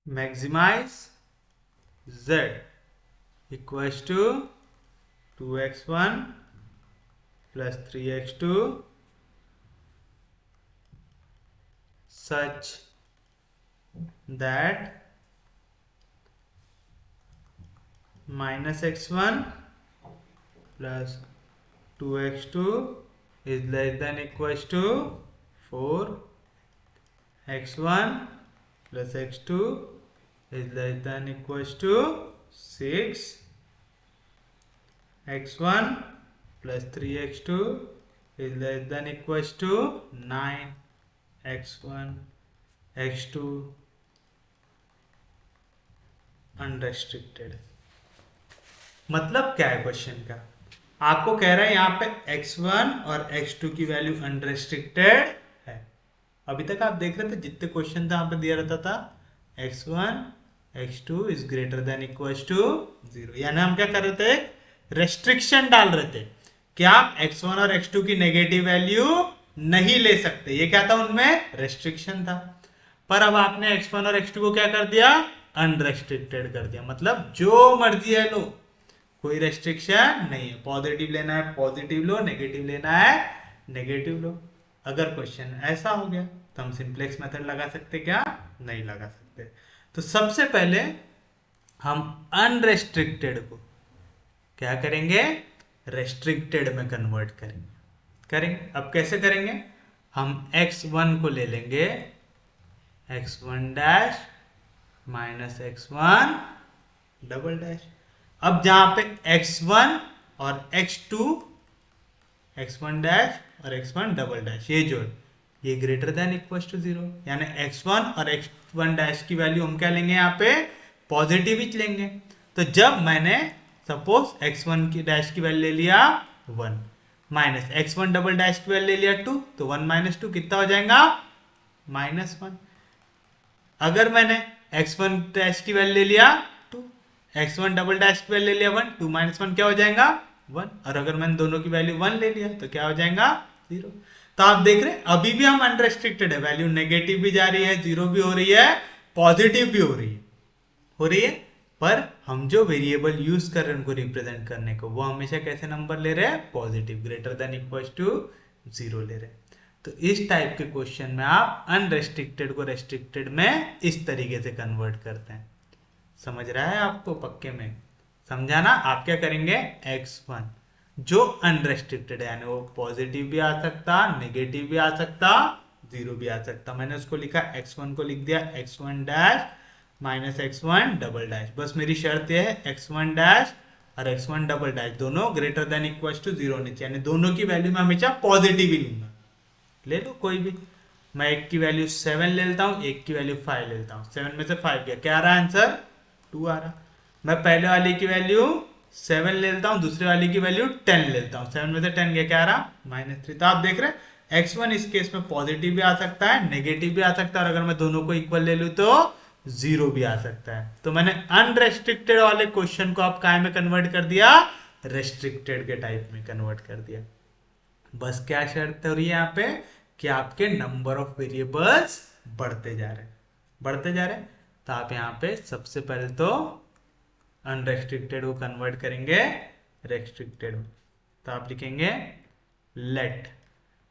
Maximize z equals to 2x1 plus 3x2 such that minus x1 plus 2x2 is less than equals to 4, x1 plus x2 is less than equals to 6, x1 plus 3x2 is less than equals to 9, x1 x2 unrestricted. मतलब क्या है question का, आपको कह रहा है यहाँ पे x1 और x2 की वैल्यू अनरेस्ट्रिक्टेड है। अभी तक आप देख रहे थे जितने क्वेश्चन था यहाँ पे दिया रहता था x1 x2 is greater than equals to 0, यानी हम क्या कर रहे थे, रेस्ट्रिक्शन डाल रहे थे कि आप x1 और x2 की नेगेटिव वैल्यू नहीं ले सकते, ये क्या था उनमें, रेस्ट्रिक्शन था। पर अब आपने x1 और x2 को क्या कर दिया, अनरेस्ट्रिक्टेड कर दिया, मतलब जो मर्जी है लो, कोई रेस्ट्रिक्शन नहीं है, पॉजिटिव लेना है पॉजिटिव लो, नेगेटिव लेना है नेगेटिव लो। अगर क्वेश्चन ऐसा हो गया तो हम सिंप्लेक्स मेथड लगा सकते क्या, नहीं लगा सकते। तो सबसे पहले हम अनरेस्ट्रिक्टेड को क्या करेंगे, रेस्ट्रिक्टेड में कन्वर्ट करेंगे। अब कैसे करेंगे, हम x1 को ले लेंगे x1 dash minus x1 double dash. अब जहां पे x1 और x2, x1 डैश और x1 डबल डैश ये जो ये ग्रेटर देन इक्वल टू 0, यानी x1 और x1 डैश की वैल्यू हम क्या लेंगे, यहाँ पे पॉजिटिव ही लेंगे। तो जब मैंने सपोज x1 की डैश की वैल्यू ले लिया 1 माइनस x1 डबल डैश की वैल्यू ले लिया 2, तो 1 माइनस 2 कितना हो जाएगा, -1। अगर मैंने x1 डैश की वैल्यू ले लिया 2, x1 डबल डैश की वैल्यू ले लिया 1, 2 माइनस 1 क्या हो जाएगा 1, और अगर मैंने दोनों की वैल्यू 1 ले लिया तो क्या हो जाएगा 0। तो आप देख रहे हैं अभी भी हम अनरेस्ट्रिक्टेड है, वैल्यू नेगेटिव भी जा रही है, 0 भी हो रही है, पॉजिटिव भी हो रही है, पर हम जो वेरिएबल यूज कर रहे हैं उनको रिप्रेजेंट करने को, वो हमेशा कैसे नंबर ले रहे हैं, positive, greater than equal to 0 ले रहे हैं। तो इस टाइप के क्वेश्चन में आप अनरेस्ट्रिक्टेड को रेस्ट्रिक्टेड में इस तरीके से कन्वर्ट करते हैं। समझ रहा है आपको, पक्के में समझाना। आप क्या करेंगे, x1 जो अनरेस्ट्रिक्टेड है, यानी वो पॉजिटिव भी आ सकता, नेगेटिव भी आ सकता, 0 भी आ सकता। मैंने उसको लिखा x1 को लिख दिया x1 dash minus x1 double dash. बस मेरी शर्त यह है x1 डैश और x1 डबल डैश दोनों ग्रेटर देन इक्वल टू 0 होनी चाहिए, यानी दोनों की वैल्यू मैं हमेशा पॉजिटिव ही लूंगा। ले लो कोई भी, मैं एक की वैल्यू 7 ले लेता हूँ, एक की वैल्यू 5 ले लेता हूँ, 7 में से 5 गया, क्या आ रहा है आंसर, 2 आ रहा। मैं पहले वाली की वैल्यू 7 ले लेता हूँ, दूसरे वाली की वैल्यू 10 ले लेता हूँ, 7 में से 10 गया, क्या आ रहा, -3। तो आप देख रहे हैं x1 इस केस में पॉजिटिव भी आ सकता है, नेगेटिव भी आ सकता है, और अगर मैं दोनों को इक्वल ले लूँ तो जीरो भी आ सकता है। तो मैंने अनरेस्ट्रिक्टेड वाले क्वेश्चन को आप काय में कन्वर्ट कर दिया, रेस्ट्रिक्टेड के टाइप में कन्वर्ट कर दिया। बस क्या शर्त हो रही है यहाँ पे कि आपके नंबर ऑफ वेरिएबल्स बढ़ते जा रहे हैं, बढ़ते जा रहे हैं। तो आप यहाँ पे सबसे पहले तो अनरेस्ट्रिक्टेड को कन्वर्ट करेंगे रेस्ट्रिक्टेड में। तो आप लिखेंगे लेट,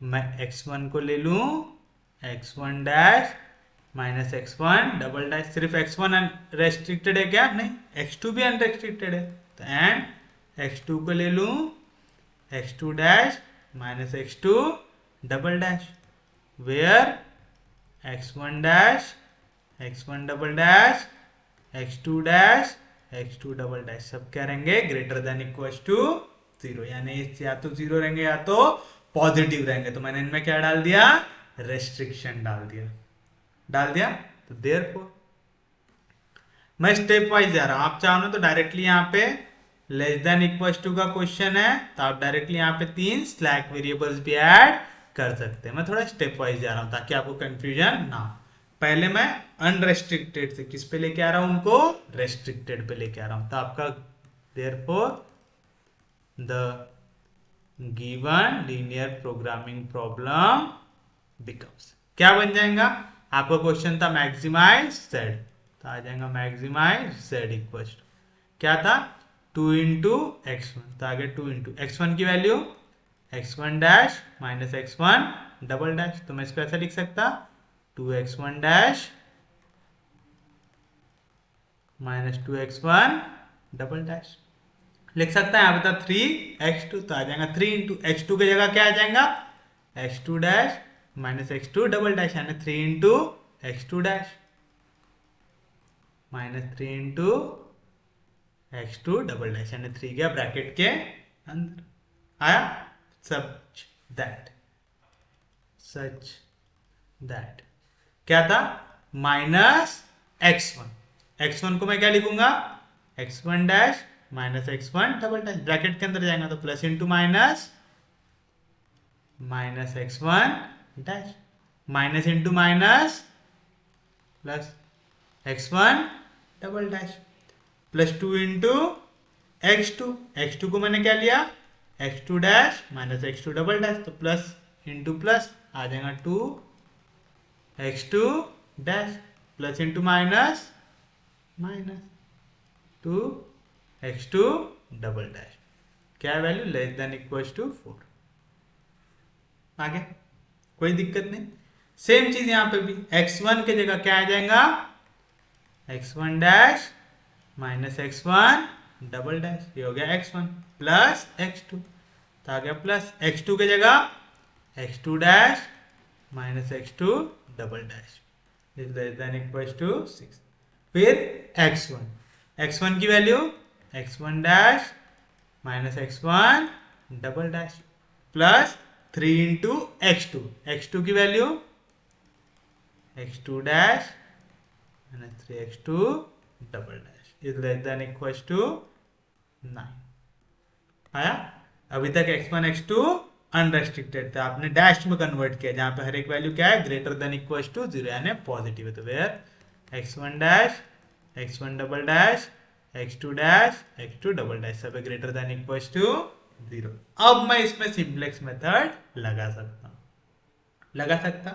मैं x1 को ले लूं x1 dash minus x1 double dash. सिर्फ x1 अनरेस्ट्रिक्टेड है क्या? नहीं, x2 भी अनरेस्ट्रिक्टेड है। तो एंड x2 को ले लूं x2 dash minus x2 double dash, where x1 dash x1 double dash x2 dash x2 double dash सब क्या रहेंगे? Greater than equal to zero, यानी या तो जीरो रहेंगे या तो पॉजिटिव रहेंगे। तो मैंने इनमें क्या डाल दिया? रेस्ट्रिक्शन डाल दिया। तो देयरफॉर मैं स्टेप वाइज जा रहा हूं, आप चाहो तो डायरेक्टली यहाँ पे लेस देन इक्वल टू का क्वेश्चन है तो आप डायरेक्टली यहाँ पे 3 स्लैक वेरिएबल्स भी ऐड कर सकते हैं। मैं थोड़ा स्टेप वाइज जा रहा हूं ताकि आपको कंफ्यूजन ना हो। पहले मैं अनरेस्ट्रिक्टेड से किस पे लेके आ रहा हूं? उनको रेस्ट्रिक्टेड पे लेके आ रहा हूं। तो आपका therefore the given linear programming problem becomes, क्या बन जाएगा? आपका क्वेश्चन था मैक्सिमाइज जेड, तो आ जाएगा मैक्सिमाइज जेड इक्वल क्या था? 2 इंटू x1, तो आगे 2 इंटू x1 की value x1 dash minus x1 double dash. तो मैं इसको ऐसा लिख सकता 2x1 dash minus 2x1 double dash लिख सकता है। यहाँ पे था 3x2, तो आ जाएगा 3 इंटू x2 की जगह क्या आ जाएगा? x2 dash minus x2 double dash, यानी 3 into x2 dash minus 3 into x2 double dash, यानी 3 गया ब्रैकेट के अंदर। आया? सच दैट क्या था? माइनस x1 को मैं क्या लिखूंगा? x1 dash minus x1 double dash, bracket के अंदर जाएगा तो plus into minus minus x1 dash, minus into minus plus x1 double dash, plus 2 into x2 को मैंने क्या लिया? x2 dash minus x2 double dash, तो प्लस इंटू प्लस आ जाएगा 2 x2 dash, plus into minus minus 2 x2 double dash, क्या value? Less than equal to 4। आगे कोई दिक्कत नहीं। सेम चीज यहां पे भी x1 के जगह क्या आ जाएगा? x1 dash minus x1 double dash, ये हो गया x1 प्लस x2, तो आ गया प्लस x2 के जगह x2 dash minus x2 double dash is less than equal to 6। फिर x1 की value x1 dash minus x1 double dash plus 3 into x2 की value x2 dash minus 3x2 double dash is less than equal to 9। आया? अभी तक x1 x2 unrestricted था, आपने dash में convert किया जहां पे हर एक वैल्यू क्या है? ग्रेटर देन इक्वल टू 0, यानी पॉजिटिव है। तो where x1 dash x1 double dash x2 dash x2 double dash सब ग्रेटर देन इक्वल टू 0। अब मैं इसमें सिंप्लेक्स मेथड लगा सकता,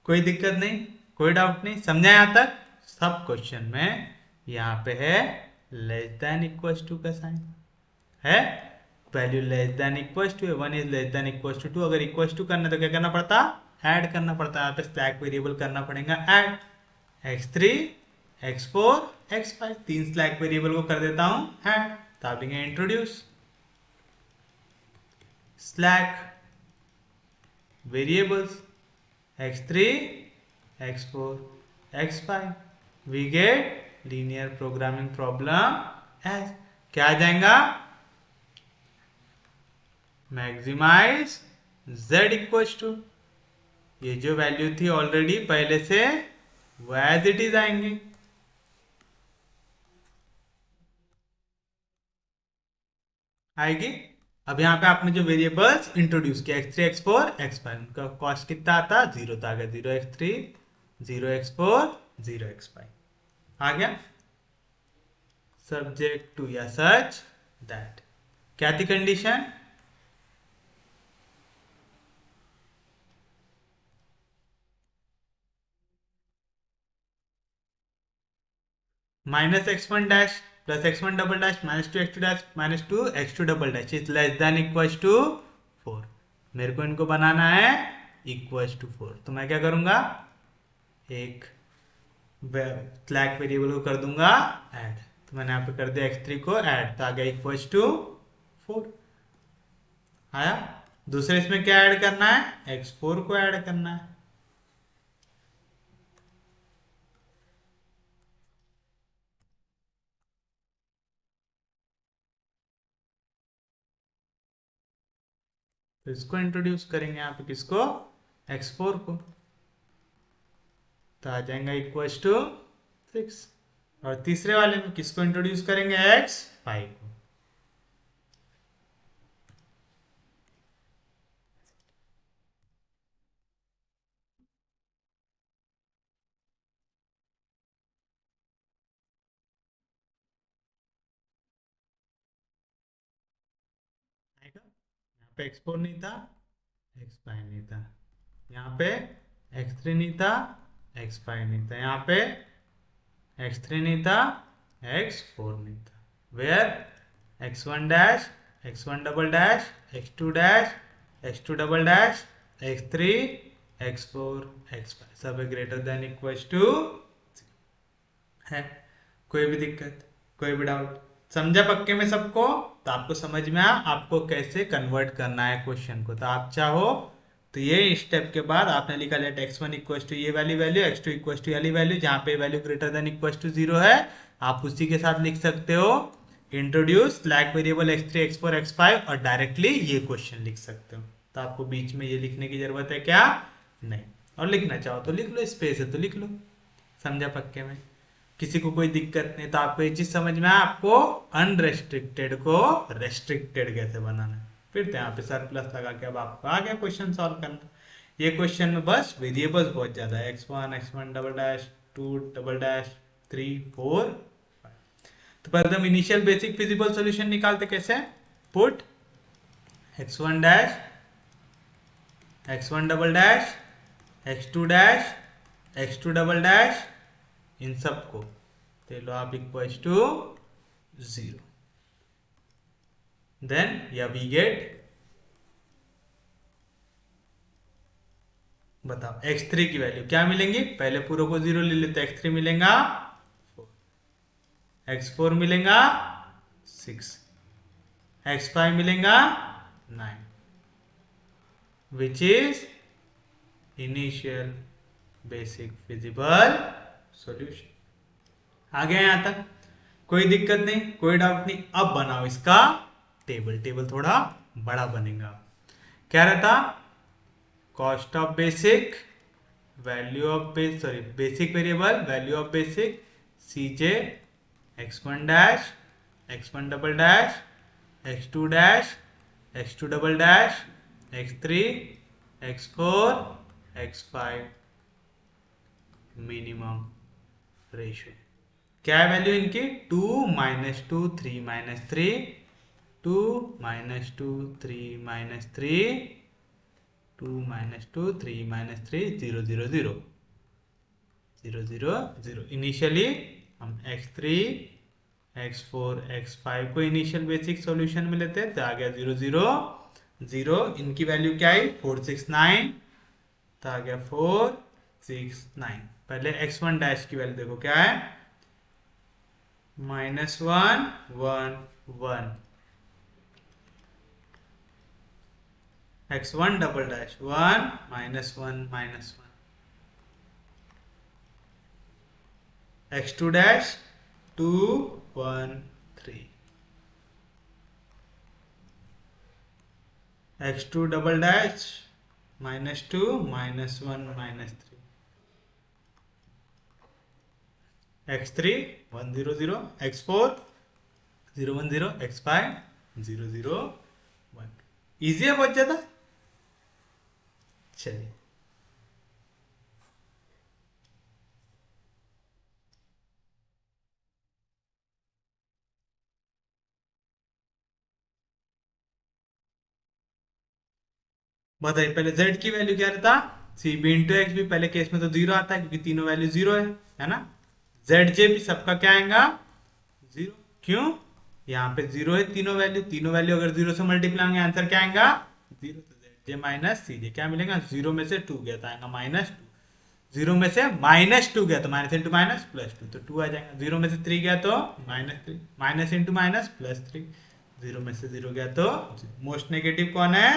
कोई दिक्कत नहीं, कोई डाउट नहीं, समझा यहां तक? सब क्वेश्चन में यहाँ पे है लेस देन इक्वल टू का साइन है, value less than equal to है, 1 is less than equal to 2। अगर इक्वल टू करना तो क्या करना पड़ता? ऐड करना पड़ता है। यहाँ पे स्लैक वेरिएबल करना पड़ेगा ऐड, x3 x4 x5 तीन स्लैक वेरिएबल को कर देता हूं ऐड। तो आप लिखेंगे introduce slack variables x3 x4 x5, we get linear programming problem as क्या आ जाएगा? मैक्सिमाइज z इक्वल टू ये जो वैल्यू थी ऑलरेडी पहले से वो एज इट इज आएंगे। आएगी। अब यहाँ पे आपने जो वेरिएबल्स इंट्रोड्यूस किया x3 x4 x5 उनका कॉस्ट कितना आता? 0, तो आ गया 0x3 0x4 0x5। आ गया, सब्जेक्ट टू या सच दैट। क्या थी condition? Minus X one dash plus X one double dash minus two X two dash minus two X two double dash is less than equal to 4। मेरे को इनको बनाना है equal to 4, तो मैं क्या करूंगा, एक स्लैक वेरिएबल को कर दूंगा ऐड। तो मैंने यहाँ पे कर दिया x3 को ऐड, तो आ गया इक्वल टू 4 आया। दूसरे इसमें क्या ऐड करना है, x4 को ऐड करना है। तो इसको इंट्रोड्यूस करेंगे यहाँ पे, किसको, x4 को, तो आ जाएगा इक्वल टू 6। और तीसरे वाले में किसको इंट्रोड्यूस करेंगे, x5 को। यहाँ पे x4 नहीं था, x5 नहीं था, यहाँ पे x3 नहीं था, x5 नहीं था, यहाँ पे x3 नहीं था, x4 नहीं था। Where x1 dash, x1 double dash, x2 dash, x2 double dash, x3, x4, x5 सब है ग्रेटर देन इक्वल टू है। कोई भी दिक्कत, कोई भी डाउट, समझा पक्के में सबको? तो आपको समझ में आया आपको कैसे कन्वर्ट करना है क्वेश्चन को। तो आप चाहो तो ये स्टेप के बाद आपने लिखा लेट x1 इक्वल टू ये वाली वैल्यू, x2 इक्वल टू वाली वैल्यू, जहां पे value greater than equal to 0 है, आप उसी के साथ लिख सकते हो introduce slack variable x3 x4 x5 और डायरेक्टली ये क्वेश्चन लिख सकते हो। तो आपको बीच में ये लिखने की जरूरत है क्या, नहीं। और लिखना चाहो तो लिख लो, स्पेस है तो लिख लो, समझा पक्के में? किसी को कोई दिक्कत नहीं। तो आपको ये चीज समझ में आया आपको अनरेस्ट्रिक्टेड को रेस्ट्रिक्टेड कैसे बनाना है। फिर तो यहाँ पे सरप्लस लगा के अब आपको आ गया क्वेश्चन सॉल्व करना। ये क्वेश्चन में बस वेरिएबल्स बहुत ज्यादा है, x1 double dash, 2 double dash, 3 4 5। तो पहले हम इनिशियल बेसिक फिजिबल सॉल्यूशन निकालते कैसे, put x1 dash, x1 double dash, x2 dash, x2 double dash, इन सबको ले लो आप equal to 0। Then yeah we get, बताओ x3 की वैल्यू क्या मिलेंगी, पहले पूरे को 0 ले लेते, x3 मिलेगा 4, x4 मिलेगा 6, x5 मिलेगा 9, which is initial basic feasible solution. आ गया यहां तक, कोई दिक्कत नहीं, कोई डाउट नहीं। अब बनाओ इसका टेबल, टेबल थोड़ा बड़ा बनेगा। क्या रहता, cost of basic, value of base, sorry basic variable, value of basic, cj x1 dash, x1 double dash, x2 dash, x2 double dash, x3, x4, x5 minimum ratio. क्या है वैल्यू इनकी, 2 minus 2 3 minus 3, 2 minus 2 3 minus 3, 2 minus 2 3 minus 3 0 0 0 0 0 0। Initially हम x3 x4 x5 को initial basic solution में लेते हैं, तो आ गया 0 0 0। इनकी वैल्यू क्या आई 4 6 9, तो आ गया 4 6 9। पहले x1 डैश की वैल्यू देखो क्या है, -1 1 1, x1 double dash 1 -1 -1, x2 dash 2 1 3, x2 double dash -2 -1 -3, x3 1 0 0, x4 0 1 0, x5 0 0 1। Easy है बहुत ज्यादा। चलिए बताइए पहले z की वैल्यू क्या रहता, सी बी इंटू एक्स भी, पहले केस में तो जीरो आता है क्योंकि तीनों वैल्यू जीरो है ना। जेड जे भी सबका क्या आएगा, जीरो। क्यों, यहाँ पे जीरो है, तीनों वैल्यू अगर जीरो से मल्टीप्लाई होंगे आंसर क्या आएगा, जीरो। तो जेड जे माइनस सी जे क्या मिलेगा, जीरो में से टू गया तो आएगा माइनस टू, जीरो में से माइनस टू गया तो minus into minus plus two, तो टू आ जाएगा। जीरो में से थ्री गया तो minus three, minus into minus plus three, zero में से जीरो गया तो मोस्ट नेगेटिव कौन है,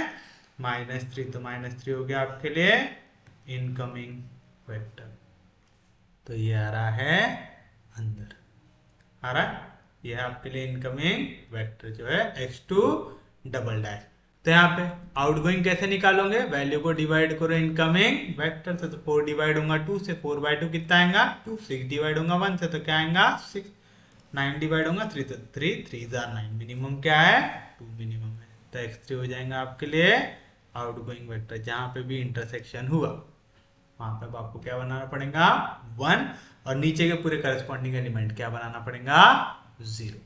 माइनस थ्री, तो माइनस थ्री हो गया आपके लिए इनकमिंग वेक्टर। तो ये आ रहा है अंदर, आ रहा है, ये है आपके लिए इनकमिंग वेक्टर जो है x2 डबल डैश। तो यहाँ पे आउटगोइंग कैसे निकालोगे, वैल्यू को डिवाइड करो इनकमिंग वेक्टर से, तो 4 डिवाइड होगा 2 से, 4 बाई 2 कितना आएगा 2, 6 डिवाइड होगा 1 से तो क्या आएगा 6, 9 डिवाइड होगा 3 तो 3 3 जार 9, मिनिमम क्या है 2 मिनिमम है, तो x3 हो जाएगा आपके लिए आउटगोइंग वेक्टर। जहां पे भी इंटरसेक्शन हुआ वहां पे अब आपको क्या बनाना पड़ेगा 1, और नीचे के पूरे करस्पॉन्डिंग एलिमेंट क्या बनाना पड़ेगा 0।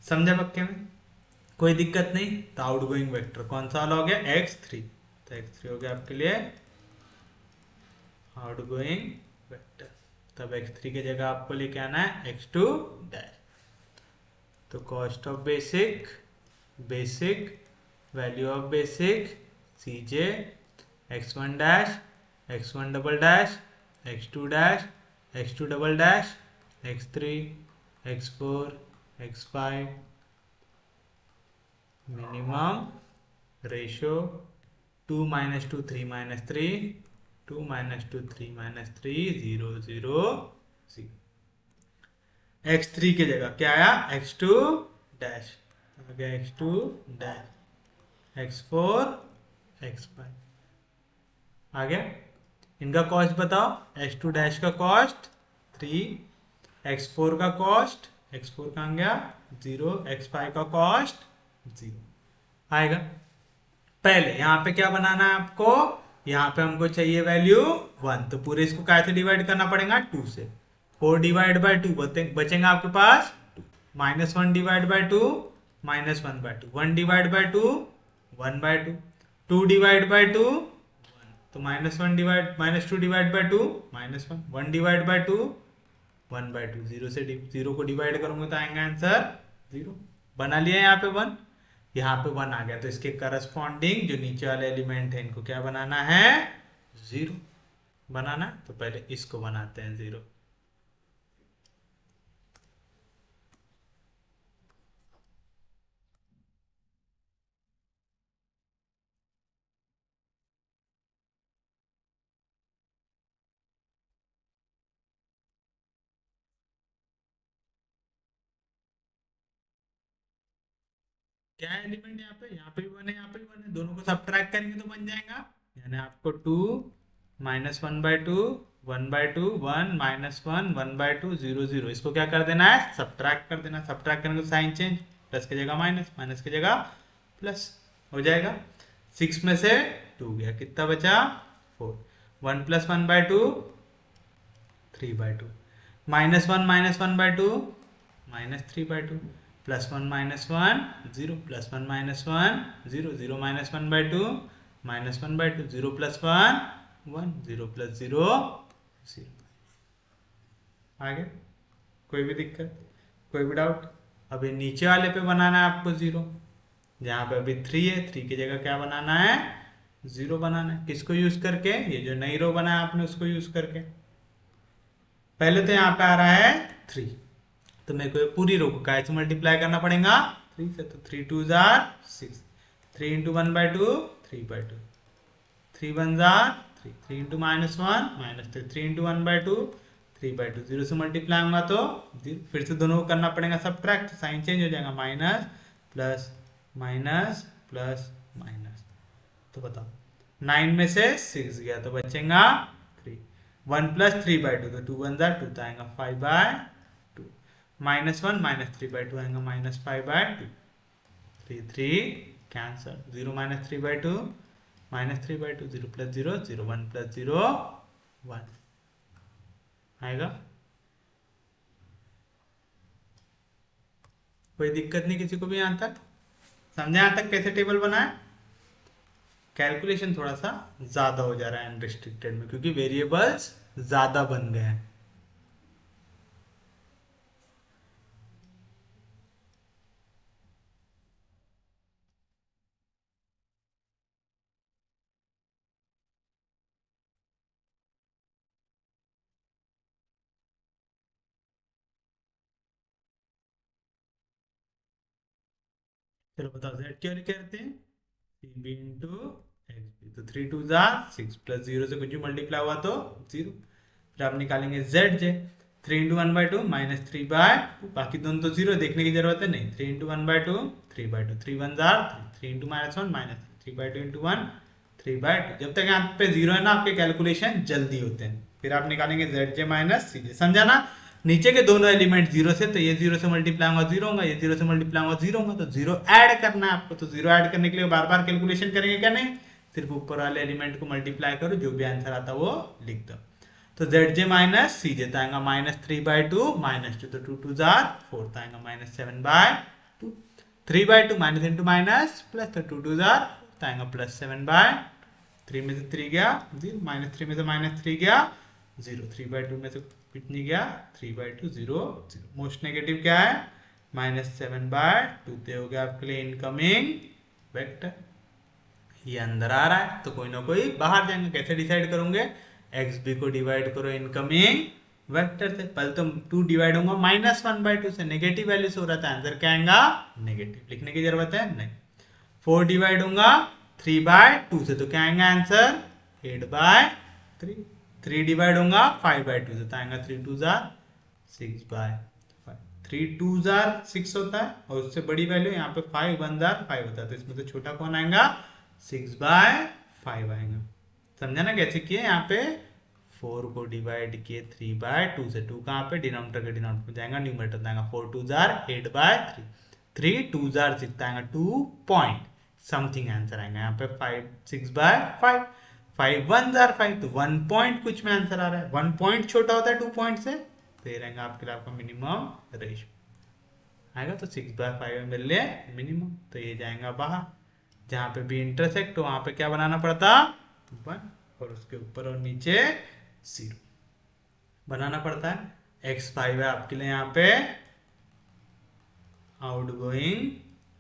समझा पक्के में, कोई दिक्कत नहीं। तो आउटगोइंग वेक्टर कौन सा वाला हो गया x3, तो x3 हो गया आपके लिए आउटगोइंग वेक्टर। तब x3 की जगह आपको लेके आना है x2 डैश। तो cost of basic, basic value of basic cj x1 dash, x1 double dash, x2 dash, x2 double dash, x3, x4, x5 minimum ratio 2 minus 2 3 minus 3, 2 minus 2 3 minus 3 0 0 0। x3 की जगह क्या आया x2 डैश, आ गया x2 dash, x4, x5 आ गया। इनका cost बताओ, x2 dash का cost 3, x4 का कॉस्ट, x4 कहाँ गया 0, x5 का कॉस्ट 0 आएगा। पहले यहाँ पे क्या बनाना है आपको, यहाँ पे हमको चाहिए वैल्यू 1, तो पूरे इसको कैसे डिवाइड करना पड़ेगा 2 से, 4 डिवाइड बाई 2 बचेगा आपके पास minus 1 divide by 2, minus 1 by 2, 1 divide by 2 1 by 2, 2 divide by 2 तो minus 1 divide minus 2 divide by 2 minus 1, 1 divide by 2 1 by 2, zero से जीरो को डिवाइड करूंगा तो आएगा आंसर 0। बना लिया यहाँ पे 1, यहाँ पे 1 आ गया, तो इसके करस्पॉन्डिंग जो नीचे वाले एलिमेंट है इनको क्या बनाना है 0 बनाना। तो पहले इसको बनाते हैं 0, क्या एलिमेंट यहाँ पे भी 1 है, यहाँ पे भी 1 है, दोनों को सब्ट्रैक्ट करेंगे तो बन जाएगा, यानी आपको 2 minus 1 by 2 1 by 2 1 minus 1 1 by 2 0 0, इसको क्या कर देना है सब्ट्रैक्ट कर देना, सब्ट्रैक्ट करने को साइन चेंज, प्लस की जगह माइनस, माइनस की जगह प्लस हो जाएगा। 6 में से 2 गया, कितना बचा 4, 1 plus 1 by 2 3 by 2, minus one by 2 minus 3 by 2, plus 1 minus 1 0, plus 1 minus 1 0, 0 minus 1 by 2 minus 1 by 2, 0 plus 1 1, 0 plus 0 0। आगे कोई भी दिक्कत, कोई भी डाउट। अब ये नीचे वाले पे बनाना है आपको 0, जहाँ पे अभी 3 है, 3 की जगह क्या बनाना है 0 बनाना है, किसको यूज करके, ये जो नई रो बनाया आपने उसको यूज करके। पहले तो यहाँ पे आ रहा है 3, तो मेरे को पूरी रो को काय से मल्टीप्लाई करना पड़ेगा 3 से, तो 3 2 jar 6, 3 into 1 by 2 3 by 2, 3 1 jar 3, 3 into minus 1 minus 3, 3 into 1 by 2 3 by 2, 0 से मल्टीप्लाई होगा तो 0, फिर से दोनों को करना पड़ेगा सब्ट्रैक्ट, साइन चेंज हो जाएगा, minus plus minus plus minus. तो बताओ 9 में से 6 गया तो बचेगा 3, 1 प्लस 3 बाई 2, तो 2 1 जार 2 तो आएगा 5 बाई 2, माइनस 1 माइनस 3 बाई 2 आएगा minus 5 by 2, 3 3 cancel, 0 minus 3 by 2 minus 3 by 2, 0 plus 0 0, 1 plus 0 1 आएगा। कोई दिक्कत नहीं किसी को भी यहाँ तक, समझे यहाँ तक कैसे टेबल बनाए। कैलकुलेशन थोड़ा सा ज्यादा हो जा रहा है अनरिस्ट्रिक्टेड में, क्योंकि वेरिएबल्स ज्यादा बन गए हैं। चलो बताओ z क्या कहते हैं, C B into X B. तो 3 2 6 प्लस जीरो से कुछ भी मल्टीप्लाई हुआ तो जीरो। फिर आप निकालेंगे जेड जे, 3 इंटू 1/2 -3/2, बाकी दोनों तो जीरो, देखने की जरूरत है नहीं। 3 इंटू 1/2 3/2, 3 1 3, 3 इंटू -1 -3/2 इंटू 1 3/2। जब तक यहाँ पे जीरो है ना, आपके कैलकुलेशन जल्दी होते हैं। फिर आप निकालेंगे जेड जे माइनस सी जे, समझा ना। नीचे के दोनों एलिमेंट जीरो से, तो ये जीरो से मल्टीप्लाई होगा जीरो होगा, ये जीरो से मल्टीप्लाई होगा जीरो होगा, तो जीरो ऐड करना है आपको। तो जीरो ऐड करने के लिए बार बार कैलकुलेशन करेंगे क्या, नहीं, सिर्फ ऊपर वाले एलिमेंट को मल्टीप्लाई करो, जो भी आंसर आता वो लिख दो। तो जेड जे माइनस सी जे आएगा -3/2 -2, तो 2 2 4 तो आएगा -7/2। 3/2 माइनस इंटू माइनस प्लस, तो 2 2 तो आएगा +7/2। 3 में से 3 गया जीरो, -3 में से -3 गया जीरो, 3/2 में से कितनी गया 3/2, जीरो जीरो। मोस्ट नेगेटिव क्या है -7/2, तो हो गया आपके लिए इनकमिंग वेक्टर। ये अंदर आ रहा है तो कोई ना कोई बाहर जाएंगे। कैसे डिसाइड करोगे, एक्स बी को डिवाइड करो इनकमिंग वेक्टर से। पहले तो 2 डिवाइड होगा -1/2 से, नेगेटिव वैल्यू से हो रहा था, आंसर क्या आएगा नेगेटिव। लिखने की जरूरत है नहीं। 4 डिवाइड होगा 3/2 से, तो क्या आएगा आंसर 8/3। 3 डिवाइड होगा 5/2 से, तो आएगा 3 2 6/5। 3 2 6 होता है, और उससे बड़ी वैल्यू यहाँ पे 5 1 5 होता है, तो इसमें से छोटा कौन आएगा 6/5 आएगा। समझा ना कैसे किए। यहाँ पे 4 को डिवाइड किए 3/2 से, 2 कहाँ पे डिनोमिनेटर के डिनोमिनेटर में जाएगा, न्यूमरेटर जाएगा। 4 2 8/3, 3 2 6 आएगा 2 पॉइंट समथिंग आंसर आएगा। यहाँ पे 5 6/5, 5 1 5, तो 1 पॉइंट कुछ में आंसर आ रहा है। 1 पॉइंट छोटा होता है 2 पॉइंट से, तो ये रहेगा आपके लिए आपका मिनिमम रेशियो आएगा। तो 6/5 मेरे लिए मिनिमम, तो ये जाएगा बाहर। जहाँ पे भी इंटरसेक्ट हो वहां पे क्या बनाना पड़ता 1, और उसके ऊपर और नीचे 0 बनाना पड़ता है। x5 है आपके लिए यहाँ पे आउटगोइंग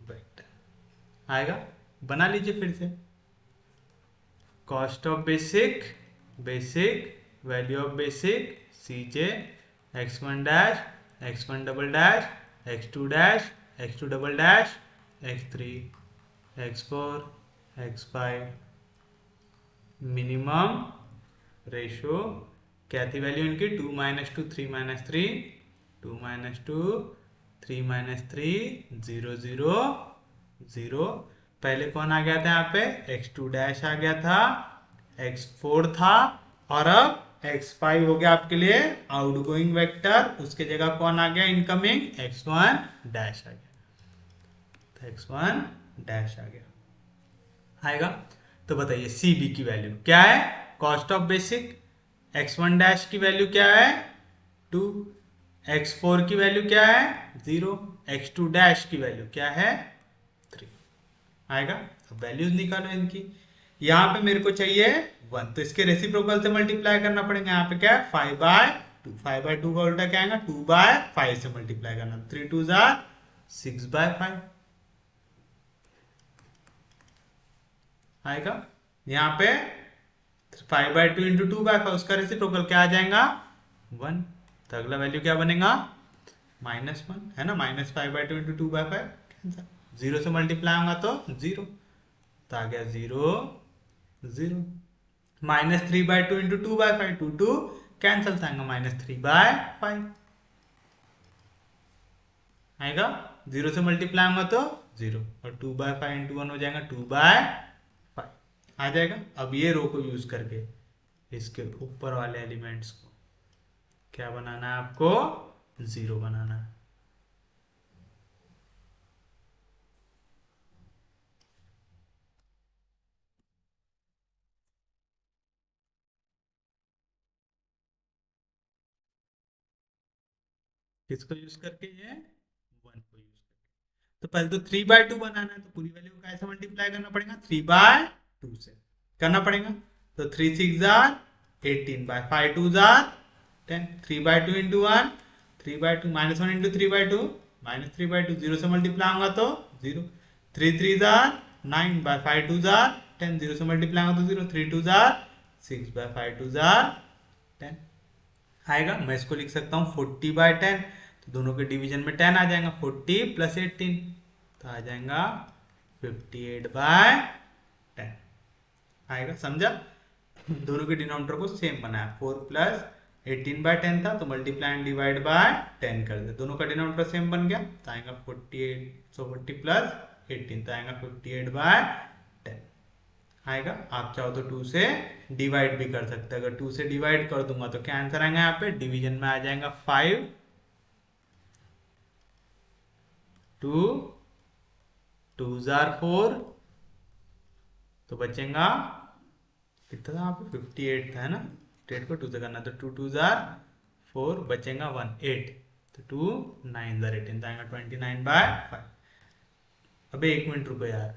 वेक्टर आएगा। बना लीजिए फिर से। Cost of basic, basic value of basic cj, x1 dash, x1 double dash, x2 dash, x2 double dash, x3, x4, x5। Minimum ratio क्या थी वैल्यू इनकी, 2 -2 3 -3, 2 -2 3 -3 0 0 0। पहले कौन आ गया था यहाँ पे x2 डैश आ गया था, x4 था, और अब x5 हो गया आपके लिए आउटगोइंग वेक्टर। उसके जगह कौन आ गया इनकमिंग, x1 डैश आ गया, तो x1 डैश आ गया आएगा। तो बताइए सी बी की वैल्यू क्या है, cost of basic. x1 dash की वैल्यू क्या है 2, x4 की वैल्यू क्या है 0, x2 डैश की वैल्यू क्या है 3 आएगा। अब वैल्यूज निकालो इनकी। यहाँ पे मेरे को चाहिए 1, तो इसके रेसिप्रोकल से मल्टीप्लाई करना पड़ेगा। यहाँ पे क्या है 5/2, 5/2 का उल्टा क्या आएगा 2/5 से मल्टीप्लाई करना, 3 2 6/5 आएगा। यहाँ पे 5/2 इंटू 2/5, उसका रेसिप्रोकल क्या आ जाएगा 1, तो अगला वैल्यू क्या बनेगा -1 है ना। -5/2 इंटू 2/5 जीरो से मल्टीप्लाई होगा तो 0, तो आ गया 0 0। -3/2 इंटू 2/5, 2 2 कैंसल आएगा -3/5 आएगा। 0 से मल्टीप्लाई होगा तो 0, और 2/5 इंटू 1 हो जाएगा 2/5 आ जाएगा। अब ये रो को यूज करके इसके ऊपर वाले एलिमेंट्स को क्या बनाना है आपको 0 बनाना है। किसको यूज करके, ये 1 को यूज करके। तो पहले तो 3/2 बनाना है, तो पूरी वैल्यू को कैसे मल्टीप्लाई करना पड़ेगा 3/2 2 से करना पड़ेगा। तो 3 6 जार 18 बाय 5 2 जार 10, 3 by 2 into 1 3 by 2 minus 1 into 3 by 2 minus 3 by 2 zero से मल्टीप्लाई होगा तो 0, 3 3 जार 9 बाय 5 2 जार 10, जीरो से मल्टीप्लाई होगा तो 0, 3 2 जार 6 बाय 5 2 जार 10 आएगा। मैं इसको लिख सकता हूँ 40 बाय 10, तो दोनों के डिवीजन में 10 आ जाएगा, 40 प्लस 18 तो आ जाएगा 58 बाय 10 आएगा। समझा? दोनों के डिनोमिनेटर को सेम बनाया, 4 प्लस 18 बाय 10 था तो मल्टीप्लाई एंड डिवाइड बाय 10 कर दे, दोनों का डिनोमिनेटर सेम बन गया तो आएगा 48, सो 40 प्लस 18 तो आएगा 58 बाय 10 आएगा। आप चाहो तो 2 से डिवाइड भी कर सकते हैं, अगर 2 से डिवाइड कर दूंगा तो क्या आंसर आएगा, यहाँ पे डिवीजन में आ जाएगा 5 2 2 जार 4 तो बचेगा कितना था, यहाँ पे 58 था है ना, 8 को 2 से करना तो 2 2 जार 4 बचेगा 1 8 तो 2 9 जार 18 तो आएगा 29 बाय 5। अबे 1 मिनट रुको यार,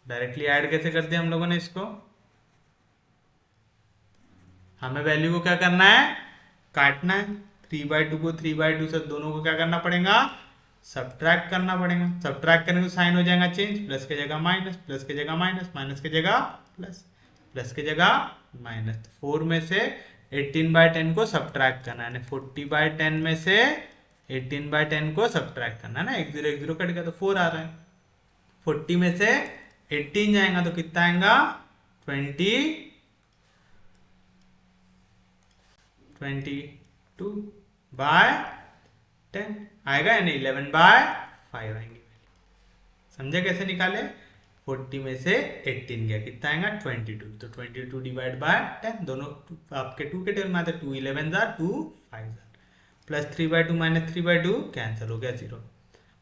डायरेक्टली ऐड कैसे कर दिया हम लोगों ने इसको, हमें वैल्यू को क्या करना है, काटना है। 3 बाय 2 को 3 बाय 2 से दोनों को क्या करना पड़ेगा, सब्ट्रैक्ट करना पड़ेगा। सब्ट्रैक्ट करने को साइन हो जाएगा चेंज, प्लस की जगह माइनस, प्लस की जगह माइनस, माइनस की जगह प्लस, प्लस की जगह माइनस। 4 में से 18 बाय 10 को सब्ट्रैक्ट करना है, 40 बाय 10 में से 18 बाय 10 को सब्ट्रैक्ट करना है ना, एक जीरो कट गया तो 4 आ रहा है। 40 में से 18 जाएगा तो कितना आएगा 22 बाय 10 आएगा, यानी 11 बाय 5 आएंगे। समझे कैसे निकाले, 40 में से 18 गया कितना आएगा 22 तो 22 डिवाइड बाय 10, दोनों आपके 2 के टेबल में आते, 2 11 जार 2 5 जार, plus 3 by 2 minus 3 by 2 cancel हो गया 0,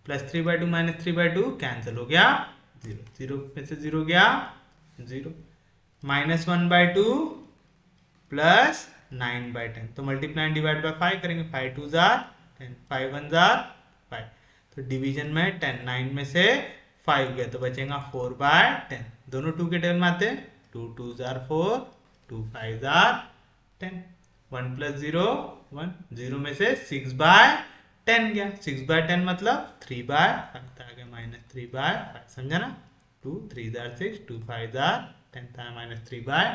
plus 3 by 2 minus 3 by 2 cancel हो गया 0, 0 में से 0 गया 0, माइनस 1 बाय 2 प्लस 9 बाय 10 तो मल्टीप्लाई डिवाइड बाय 5 करेंगे, 5 2 जार 10 5 1 जार 5 तो डिवीजन में 10 9 में से 5 गया तो बचेगा 4 बाय 10, दोनों 2 के टेबल में आते, 2 2 जार 4 2 5 जार 10, 1 प्लस 0 1, 0 में से 6 बाय 10 गया, 6 बाय 10 मतलब 3 बाय 5 था, आ गया माइनस 3 बाय 5। समझा ना, 2 3 जार 6 2 5 जार 10 था माइनस 3 बाय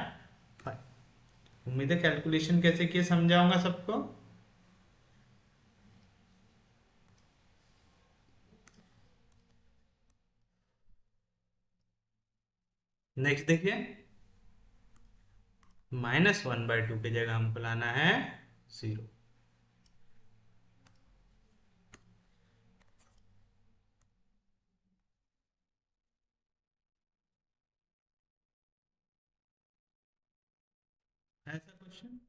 5। उम्मीद है कैलकुलेशन कैसे किए समझाऊंगा सबको। नेक्स्ट देखिए, माइनस 1/2 की जगह हमको लाना है 0। ऐसा क्वेश्चन,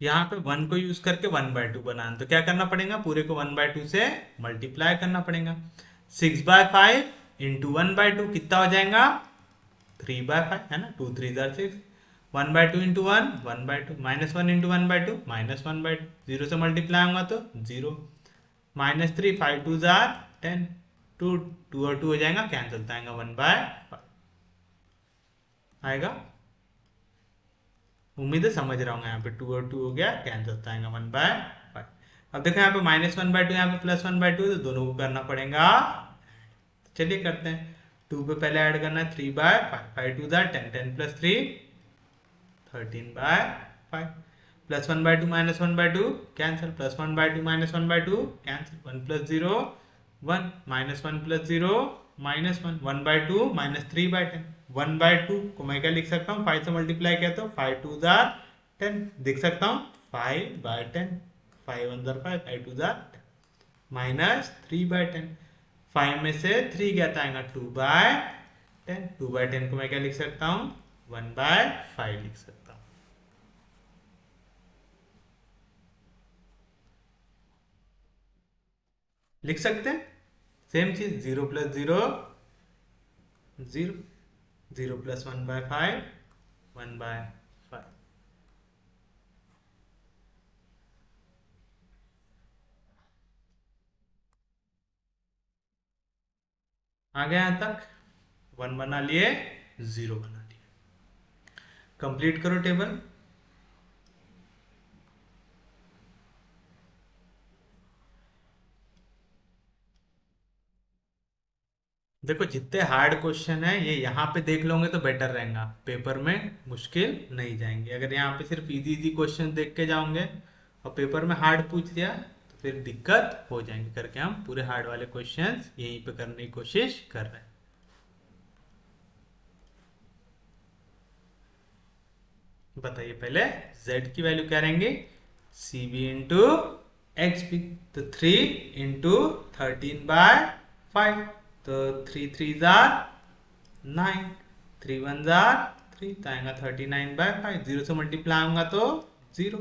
यहाँ पे 1 को यूज करके 1/2 बनाना, तो क्या करना पड़ेगा, पूरे को 1/2 से मल्टीप्लाई करना पड़ेगा। 6 बाय 5 इंटू 1/2 कितना हो जाएगा 3 बाय 5 है ना, 2 3 jar 6, 1/2 into 1 1/2, minus 1 into 1/2 minus 1/2, 0 से मल्टीप्लाई होगा तो 0, माइनस 3 5 2 जार 10, 2 2 और 2 हो जाएगा कैंसिल, आएगा 1/5 आएगा। उम्मीद है समझ रहा हूँ, यहाँ पे 2 और 2 हो गया कैंसिल, आएगा 1/5। अब देखो यहाँ पे माइनस 1/2 यहाँ पे प्लस 1/2 तो दोनों को करना पड़ेगा, चलिए करते हैं। 2 पे पहले ऐड करना है 3 बाय 5, 5 2 जार 10, 10 plus 3 13 by 5, plus 1/2 minus 1/2 cancel, plus 1/2 minus 1/2 cancel, 1 plus 0 1 minus 1 plus 0 minus 1, 1/2 minus 3/10, 1/2 को मैं क्या लिख सकता हूँ 5 से मल्टीप्लाई किया तो 5 2 जार 10 लिख सकता हूँ 5/10, 5 1 जार 5 5 2 जार 10 माइनस 3/10, 5 में से 3 गया था आएगा 2/10, 2/10 को मैं क्या लिख सकता हूँ 1/5 लिख सकता हूँ। लिख सकते हैं सेम चीज, 0 प्लस 0 0, 0 प्लस 1/5 1/5। आ गया यहाँ तक, 1 बना लिए 0 बना लिए। कंप्लीट करो टेबल। देखो जितने हार्ड क्वेश्चन है ये यहाँ पे देख लोगे तो बेटर रहेगा, पेपर में मुश्किल नहीं जाएंगे। अगर यहाँ पे सिर्फ इजी इजी क्वेश्चन देख के जाओगे और पेपर में हार्ड पूछ दिया तो फिर दिक्कत हो जाएंगी। करके हम पूरे हार्ड वाले क्वेश्चंस यहीं पे करने की कोशिश कर रहे हैं। बताइए पहले z की वैल्यू क्या रहेंगे, C B into X B. तो 3 इंटू 13/5, तो 3 3 जार 9, 3 1 जार 3, तो आएगा 39/5। 0 से मल्टीप्लाई होगा तो 0,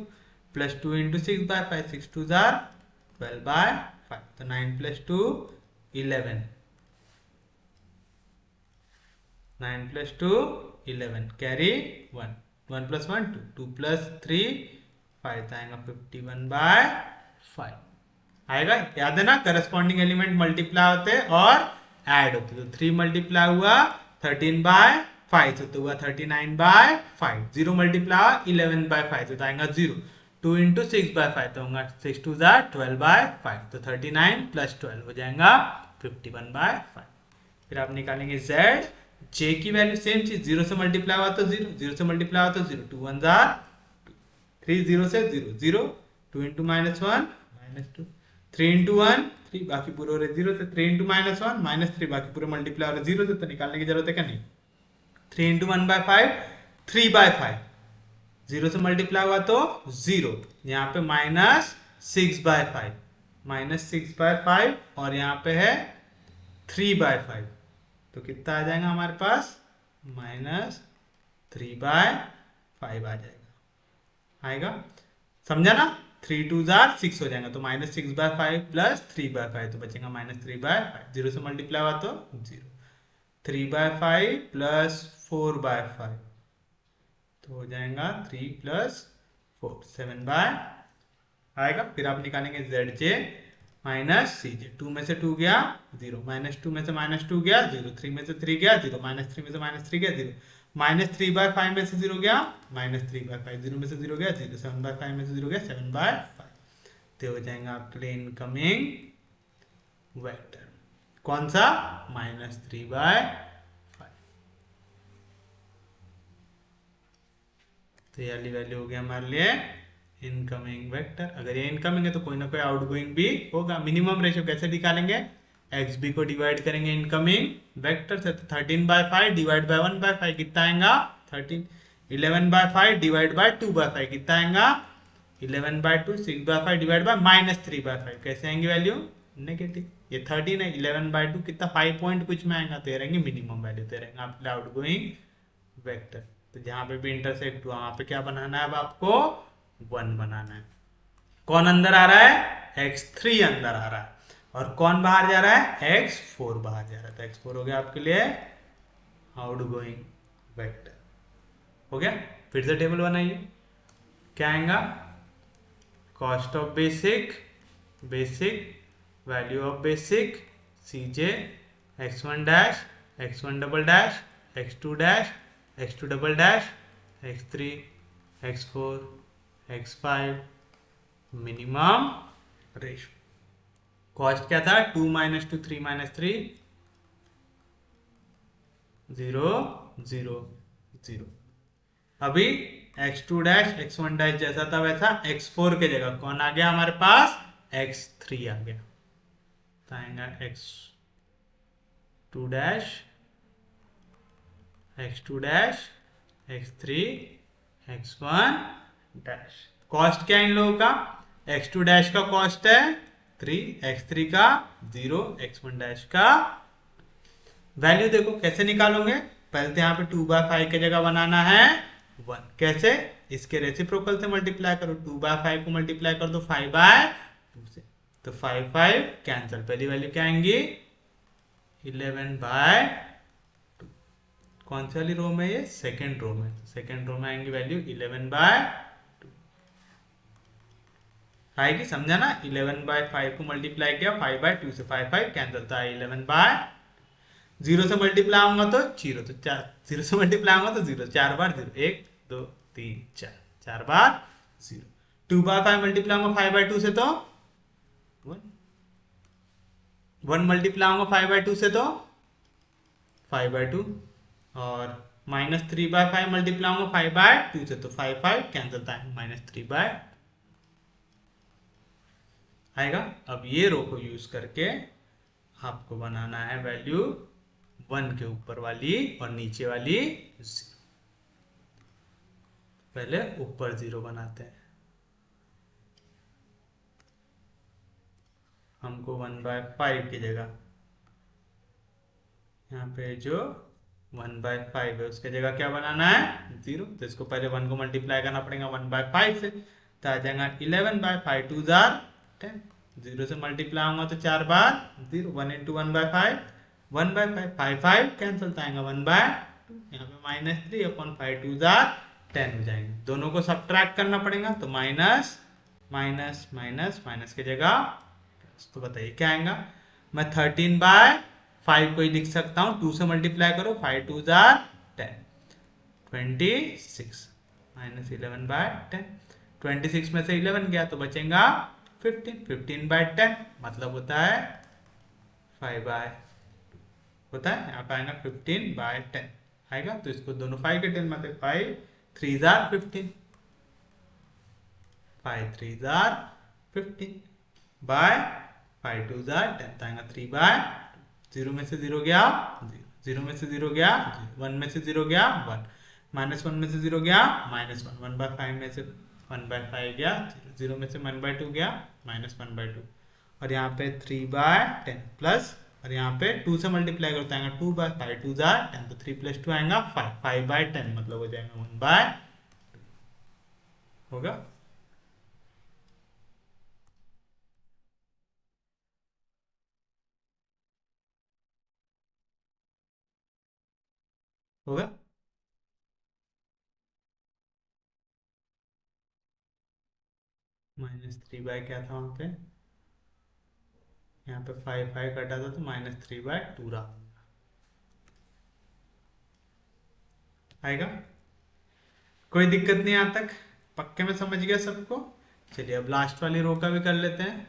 प्लस 2 इंटू 6/5, 6 2 जार 12/5, तो 9 plus 2 11, 9 plus 2 11, carry 1, 1 plus 1 2, 2 plus 3 5, आएगा 51/5 आएगा। याद है ना, करस्पॉन्डिंग एलिमेंट मल्टीप्लाई होते और ऐड होते। तो 3 मल्टीप्लाई हुआ 13/5 तो हुआ 39/5, 0 मल्टीप्लाई 11/5 तो आएगा 0, 2 इंटू 6/5 तो होगा 6 2 12/5, तो 39 प्लस 12 हो जाएगा 51/5। फिर आप निकालेंगे z, j की वैल्यू सेम चीज, 0 से मल्टीप्लाई हुआ तो 0, 0 से मल्टीप्लाई हुआ तो 0, 2 1 जार 3, 0 से 0 0, 2 इंटू -1 -2, 3 इंटू 1 3, बाकी पूरे हो रहे 0 से, 3 इंटू -1 -3, बाकी पूरे मल्टीप्लाई हो रहे 0 से, तो निकालने की जरूरत है क्या, नहीं। 3 इंटू 1/5 3/5, 0 से मल्टीप्लाई हुआ तो 0, यहाँ पे -6/5, -6/5 और यहाँ पे है 3/5, तो कितना आ जाएगा हमारे पास, -3/5 आ जाएगा, आएगा। समझा ना, 3 2 जार 6 हो जाएगा, तो -6/5 प्लस 3/5, तो बचेगा -3/5। 0 से मल्टीप्लाई हुआ तो 0, 3/5 प्लस 4/5, तो हो जाएगा 3 प्लस 4 7/, आएगा। फिर आप निकालेंगे जेड जे माइनस सी जे, 2 में से 2 गया 0, -2 में से -2 गया 0, 3 में से 3 गया 0, -3 में से -3 गया 0, -3/5 में से 0 गया -3/5, 0 में से 0 गया 0, 7/5 में से 0 गया 7/5, तो हो जाएगा आपके लिए इनकमिंग वेक्टर कौन सा, -3/5। तो ये वाली वैल्यू हो गया हमारे लिए इनकमिंग वेक्टर। अगर ये इनकमिंग है तो कोई ना कोई आउटगोइंग भी होगा। मिनिमम रेशियो कैसे निकालेंगे, एक्स बी को डिवाइड करेंगे इनकमिंग वेक्टर से, तो 13/5 डिवाइड बाय 1/5 कितना आएगा 13, 11/5 डिवाइड बाय 2/5 कितना आएगा 11/2, 6/5 डिवाइड बाय -3/5, कैसे आएंगे वैल्यू नेगेटिव। ये 13 है, 11/2 कितना 5 पॉइंट कुछ में आएगा, तो ये रहेंगे मिनिमम वैल्यू, तो रहेंगे आपके आउटगोइंग वेक्टर। तो जहां पे भी इंटरसेक्ट हुआ वहां पे क्या बनाना है, अब आपको 1 बनाना है। कौन अंदर आ रहा है, x3 अंदर आ रहा है, और कौन बाहर जा रहा है, x4 बाहर जा रहा है, तो x4 हो गया आपके लिए आउटगोइंग वेक्टर, हो गया। फिर से टेबल बनाइए, क्या आएगा, cost of basic, value of basic, cj, x1 dash, x1 double dash, x2 dash, x2 double dash, x3, x4, x5, minimum ratio. Cost क्या था, 2 - 2 3 - 3 0 0 0। अभी x2 डैश x1 डैश जैसा था वैसा x4 के जगह कौन आ गया हमारे पास, x3 आ गया, तो आएगा x2 dash, x2 dash, x3, x1 dash. Cost क्या है इन लोगों का, x2 डैश का कॉस्ट है 3, x3 का 0, x1 डैश का। वैल्यू देखो कैसे निकालोगे, पहले तो यहाँ पे 2/5 की जगह बनाना है 1, कैसे, इसके रेसिप्रोकल से मल्टीप्लाई करो, 2/5 को मल्टीप्लाई कर दो 5/2 से, तो 5 5 कैंसिल, पहली वैल्यू क्या आएंगी 11/2। कौन सी वाली रो में, ये सेकेंड रो में, सेकेंड रो में आएंगी वैल्यू 11/2 आएगी, समझा ना। 11/5 को मल्टीप्लाई किया 5/2 से, 5 5 कैंसिल, था 11/, 0 से मल्टीप्लाई होगा तो 0, तो 4, 0 से मल्टीप्लाई होगा तो 0, 4 बार 0, 1 2 3 4, 4 बार 0। 2/5 मल्टीप्लाई होगा 5/2 से तो 1, 1 मल्टीप्लाई होगा 5/2 से तो 5/2, और -3/5 मल्टीप्लाई होगा 5/2 से तो 5 कैंसिल था, -3/, आएगा। अब ये रो को यूज करके आपको बनाना है वैल्यू 1 के ऊपर वाली और नीचे वाली 0। पहले ऊपर 0 बनाते हैं। हमको 1/5 की जगह यहाँ पे जो 1/5 है उसके जगह क्या बनाना है 0, तो इसको पहले 1 को मल्टीप्लाई करना पड़ेगा 1/5 से, तो आ जाएगा 11/5 2 जार 10, 0 से मल्टीप्लाई होगा तो 4 बार 0, 1 इंटू 1/5 1/5, 5 कैंसिल आएगा 1/2, यहाँ पे -3/5 2 जार 10 हो जाएंगे। दोनों को सब्ट्रैक्ट करना पड़ेगा, तो माइनस माइनस माइनस माइनस की जगह, तो बताइए क्या आएगा। मैं 13/5 को ही लिख सकता हूँ, 2 से मल्टीप्लाई करो 5 2 जार 10, 26 -11/10, 26 में से 11 गया तो बचेगा 15, 15/10 मतलब होता है 5/, होता है यहाँ पे आएगा 15/10 आएगा। तो इसको दोनों 5 के 10 में 5 3 जार 15, 5 3 जार 15 बाय 5 2 जार 10 आएगा 3/0 में से 0 गया 0 में से 0 गया 1 में से 0 गया 1, -1 में से 0 गया -1, 1/5 में से 1/5 गया 0 में से 1/2 गया -1/2, और यहाँ पे 3/10 प्लस, और यहाँ पे 2 से मल्टीप्लाई करता है 2/5 2 जार 10, तो 3 + 2 आएगा 5, 5/10 मतलब हो जाएगा 1/, होगा। होगा -3 क्या था वहां पे, यहाँ पे 5 कटा था तो -3/2 रहा, आएगा। कोई दिक्कत नहीं यहाँ तक, पक्के में समझ गया सबको। चलिए अब लास्ट वाली रो का भी कर लेते हैं।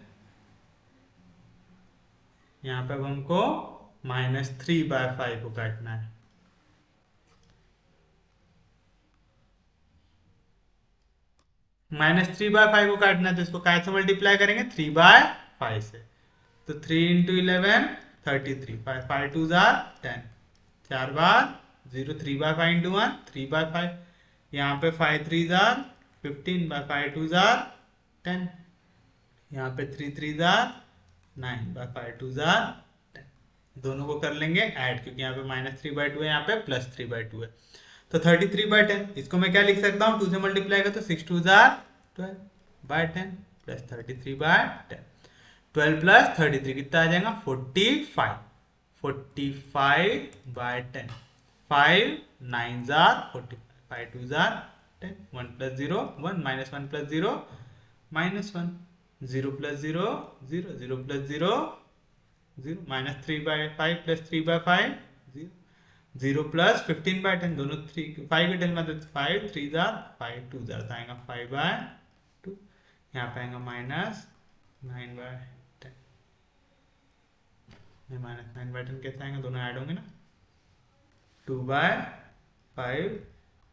यहाँ पे अब हमको -3/5 को काटना है। -3/5 को काटना है तो इसको काय से मल्टीप्लाई करेंगे 3/5 से, तो 3 × 11 33, 5 5 2 जार 10, 4 बार 0, 3/5 × 1 3/5, यहाँ पे 5 3 जार 15/5 2 जार 10, यहाँ पे 3 3 जार 9/5 2 जार 10, दोनों को कर लेंगे ऐड, क्योंकि यहाँ पे -3/2 है, यहाँ पे +3/2 है, तो 33/10। इसको मैं क्या लिख सकता हूँ 2 से मल्टीप्लाई कर तो 6 2 जार 12/10 प्लस 33/10, 12 + 33 कितना आ जाएगा 45, 45/10, 5 9 जार 45, 5 2 जार 10, 1 + 0 1 -1 + 0 -1, 0 + 0 0, 0 + 0 0, -3/5 + 3/5 0, 0 + 15/10, दोनों 3 5 के 10 में 5 3 जार 5 2 जार तो आएगा 5/2, यहाँ पे आएगा -9/10, -9/10 कैसे आएगा, दोनों ऐड होंगे ना, 2/5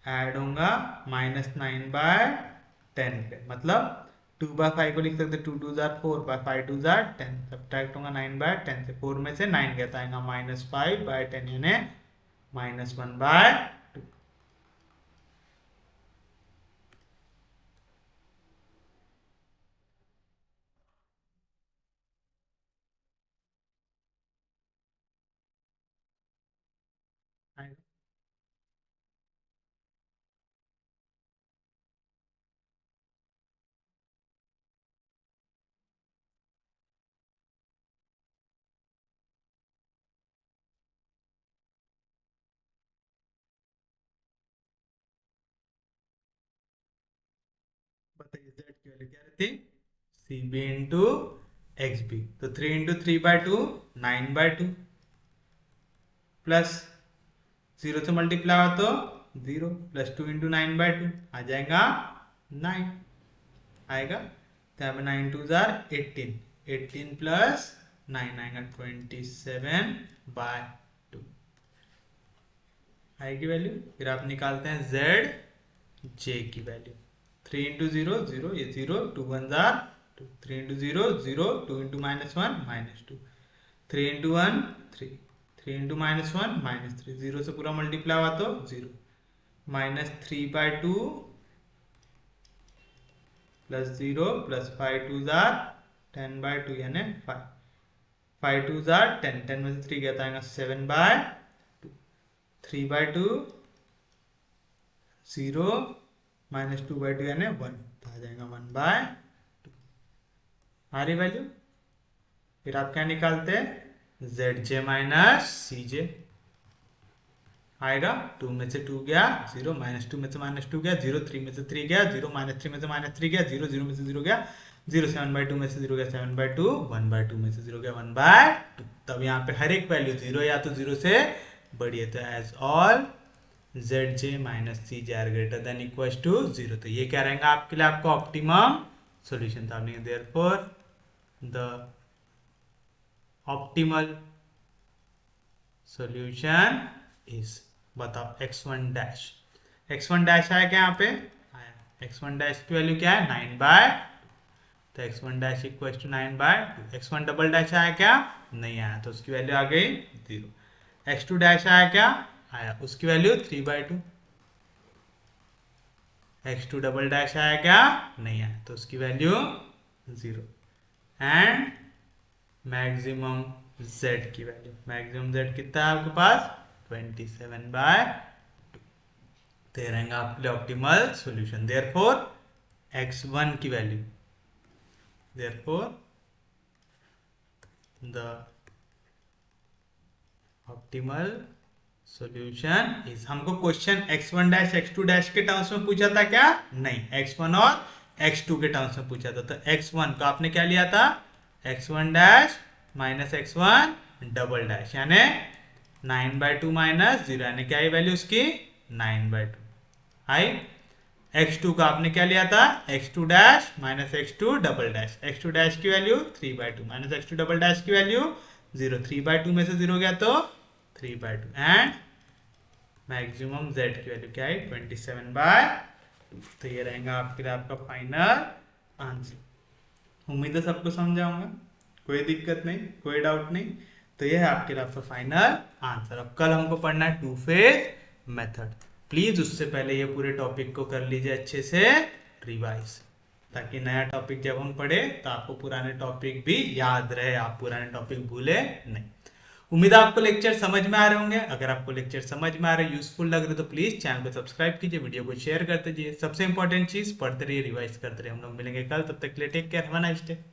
ऐड होगा -9/10 पे, मतलब 2/5 को लिख सकते 2 2 जार 4 5 2 जार 10, सब्ट्रैक्ट होगा 9/10 से, 4 में से 9 गया तो आएगा -5/10 यानी -1/2, बताइए z की वैल्यू क्या रहती, cb इंटू xb, तो 3 × 3/2 9/2 प्लस 0 से मल्टीप्लाई हो तो 0 प्लस 2 इंटू 9/2 आ जाएगा 9 आएगा। तो यहाँ पे 9 2 जार 18, 18 प्लस 9 आएगा 27/2 आएगी वैल्यू। फिर आप निकालते हैं जेड जे की वैल्यू। 3 इंटू 0 0, ये 0, 2 1 जार 2, 3 इंटू 0 0, 2 इंटू -1 -2, 3 इंटू 1 3, 3 इंटू -1 -3, 0 से पूरा मल्टीप्लाई हुआ तो 0, -3/2 प्लस 0 प्लस 5 2 जार 10/2 यानी 5, 5 2 जार 10, 10 में से 3 गया था 7/2, 3/2 0 -2/2 यानी 1, तो आ जाएगा 1/2 आ रही वैल्यू। फिर आप क्या निकालते हैं zj माइनस cj आएगा। 2 में से 2 गया 0, -2 में से -2 गया 0, 3 में से 3 गया 0, -3 में से -3 गया 0, 0 में से 0 गया 0, 7/2 में से 0 गया 7/2, 1/2 में से 0 गया 1/2। तब यहाँ पे हर एक वैल्यू 0 या तो 0 से बड़ी है, तो as all zj minus cj are greater than equal to 0। तो ये क्या रहेगा आपके लिए आपका ऑप्टिमम सॉल्यूशन था। Therefore the optimal solution is, बताओ x1 डैश, x1 डैश आया क्या यहाँ पे आया, x1 डैश की वैल्यू क्या है 9/2, तो x1 dash equal to 9/2। x1 double dash आया क्या नहीं आया, तो उसकी वैल्यू आ गई 0। x2 डैश आया क्या आया, उसकी वैल्यू 3/2। x2 डबल डैश आया क्या नहीं आया, तो उसकी वैल्यू 0। एंड मैक्सिमम z की वैल्यू, मैक्सिमम z कितना है आपके पास 27/2। दे रहेगा आपके लिए ऑप्टिमल सॉल्यूशन। देयरफॉर x1 की वैल्यू, therefore the optimal solution is, हमको question x1 dash x2 dash के टर्म्स में पूछा था क्या नहीं, x1 और x2 के टर्म्स में पूछा था। तो x1 को आपने क्या लिया था x1 dash minus x1 double dash यानी 9/2 माइनस 0 यानी क्या है वैल्यू उसकी 9/2 आई। x2 का आपने क्या लिया था x2 dash minus x2 double dash, x2 dash की value 3/2 minus x2 double dash की वैल्यू 0, 3/2 में से 0 गया तो 3/2। एंड मैक्सिमम z की वैल्यू क्या है 27/2। तो ये रहेगा आपके लिए आपका फाइनल आंसर। उम्मीद है सबको समझा होगा, कोई दिक्कत नहीं, कोई डाउट नहीं। तो ये है आपके लिए आपका फाइनल आंसर। अब कल हमको पढ़ना है टू फेज मेथड। प्लीज उससे पहले ये पूरे टॉपिक को कर लीजिए अच्छे से रिवाइज, ताकि नया टॉपिक जब हम पढ़े तो आपको पुराने टॉपिक भी याद रहे, आप पुराने टॉपिक भूले नहीं। उम्मीद है आपको लेक्चर समझ में आ रहे होंगे। अगर आपको लेक्चर समझ में आ रहे, यूजफुल लग रहे तो प्लीज चैनल को सब्सक्राइब कीजिए, वीडियो को शेयर करते जाइए। सबसे इंपॉर्टेंट चीज पढ़ते रहिए, रिवाइज करते रहिए। हम लोग मिलेंगे कल, तब तक के लिए take care, have a nice day.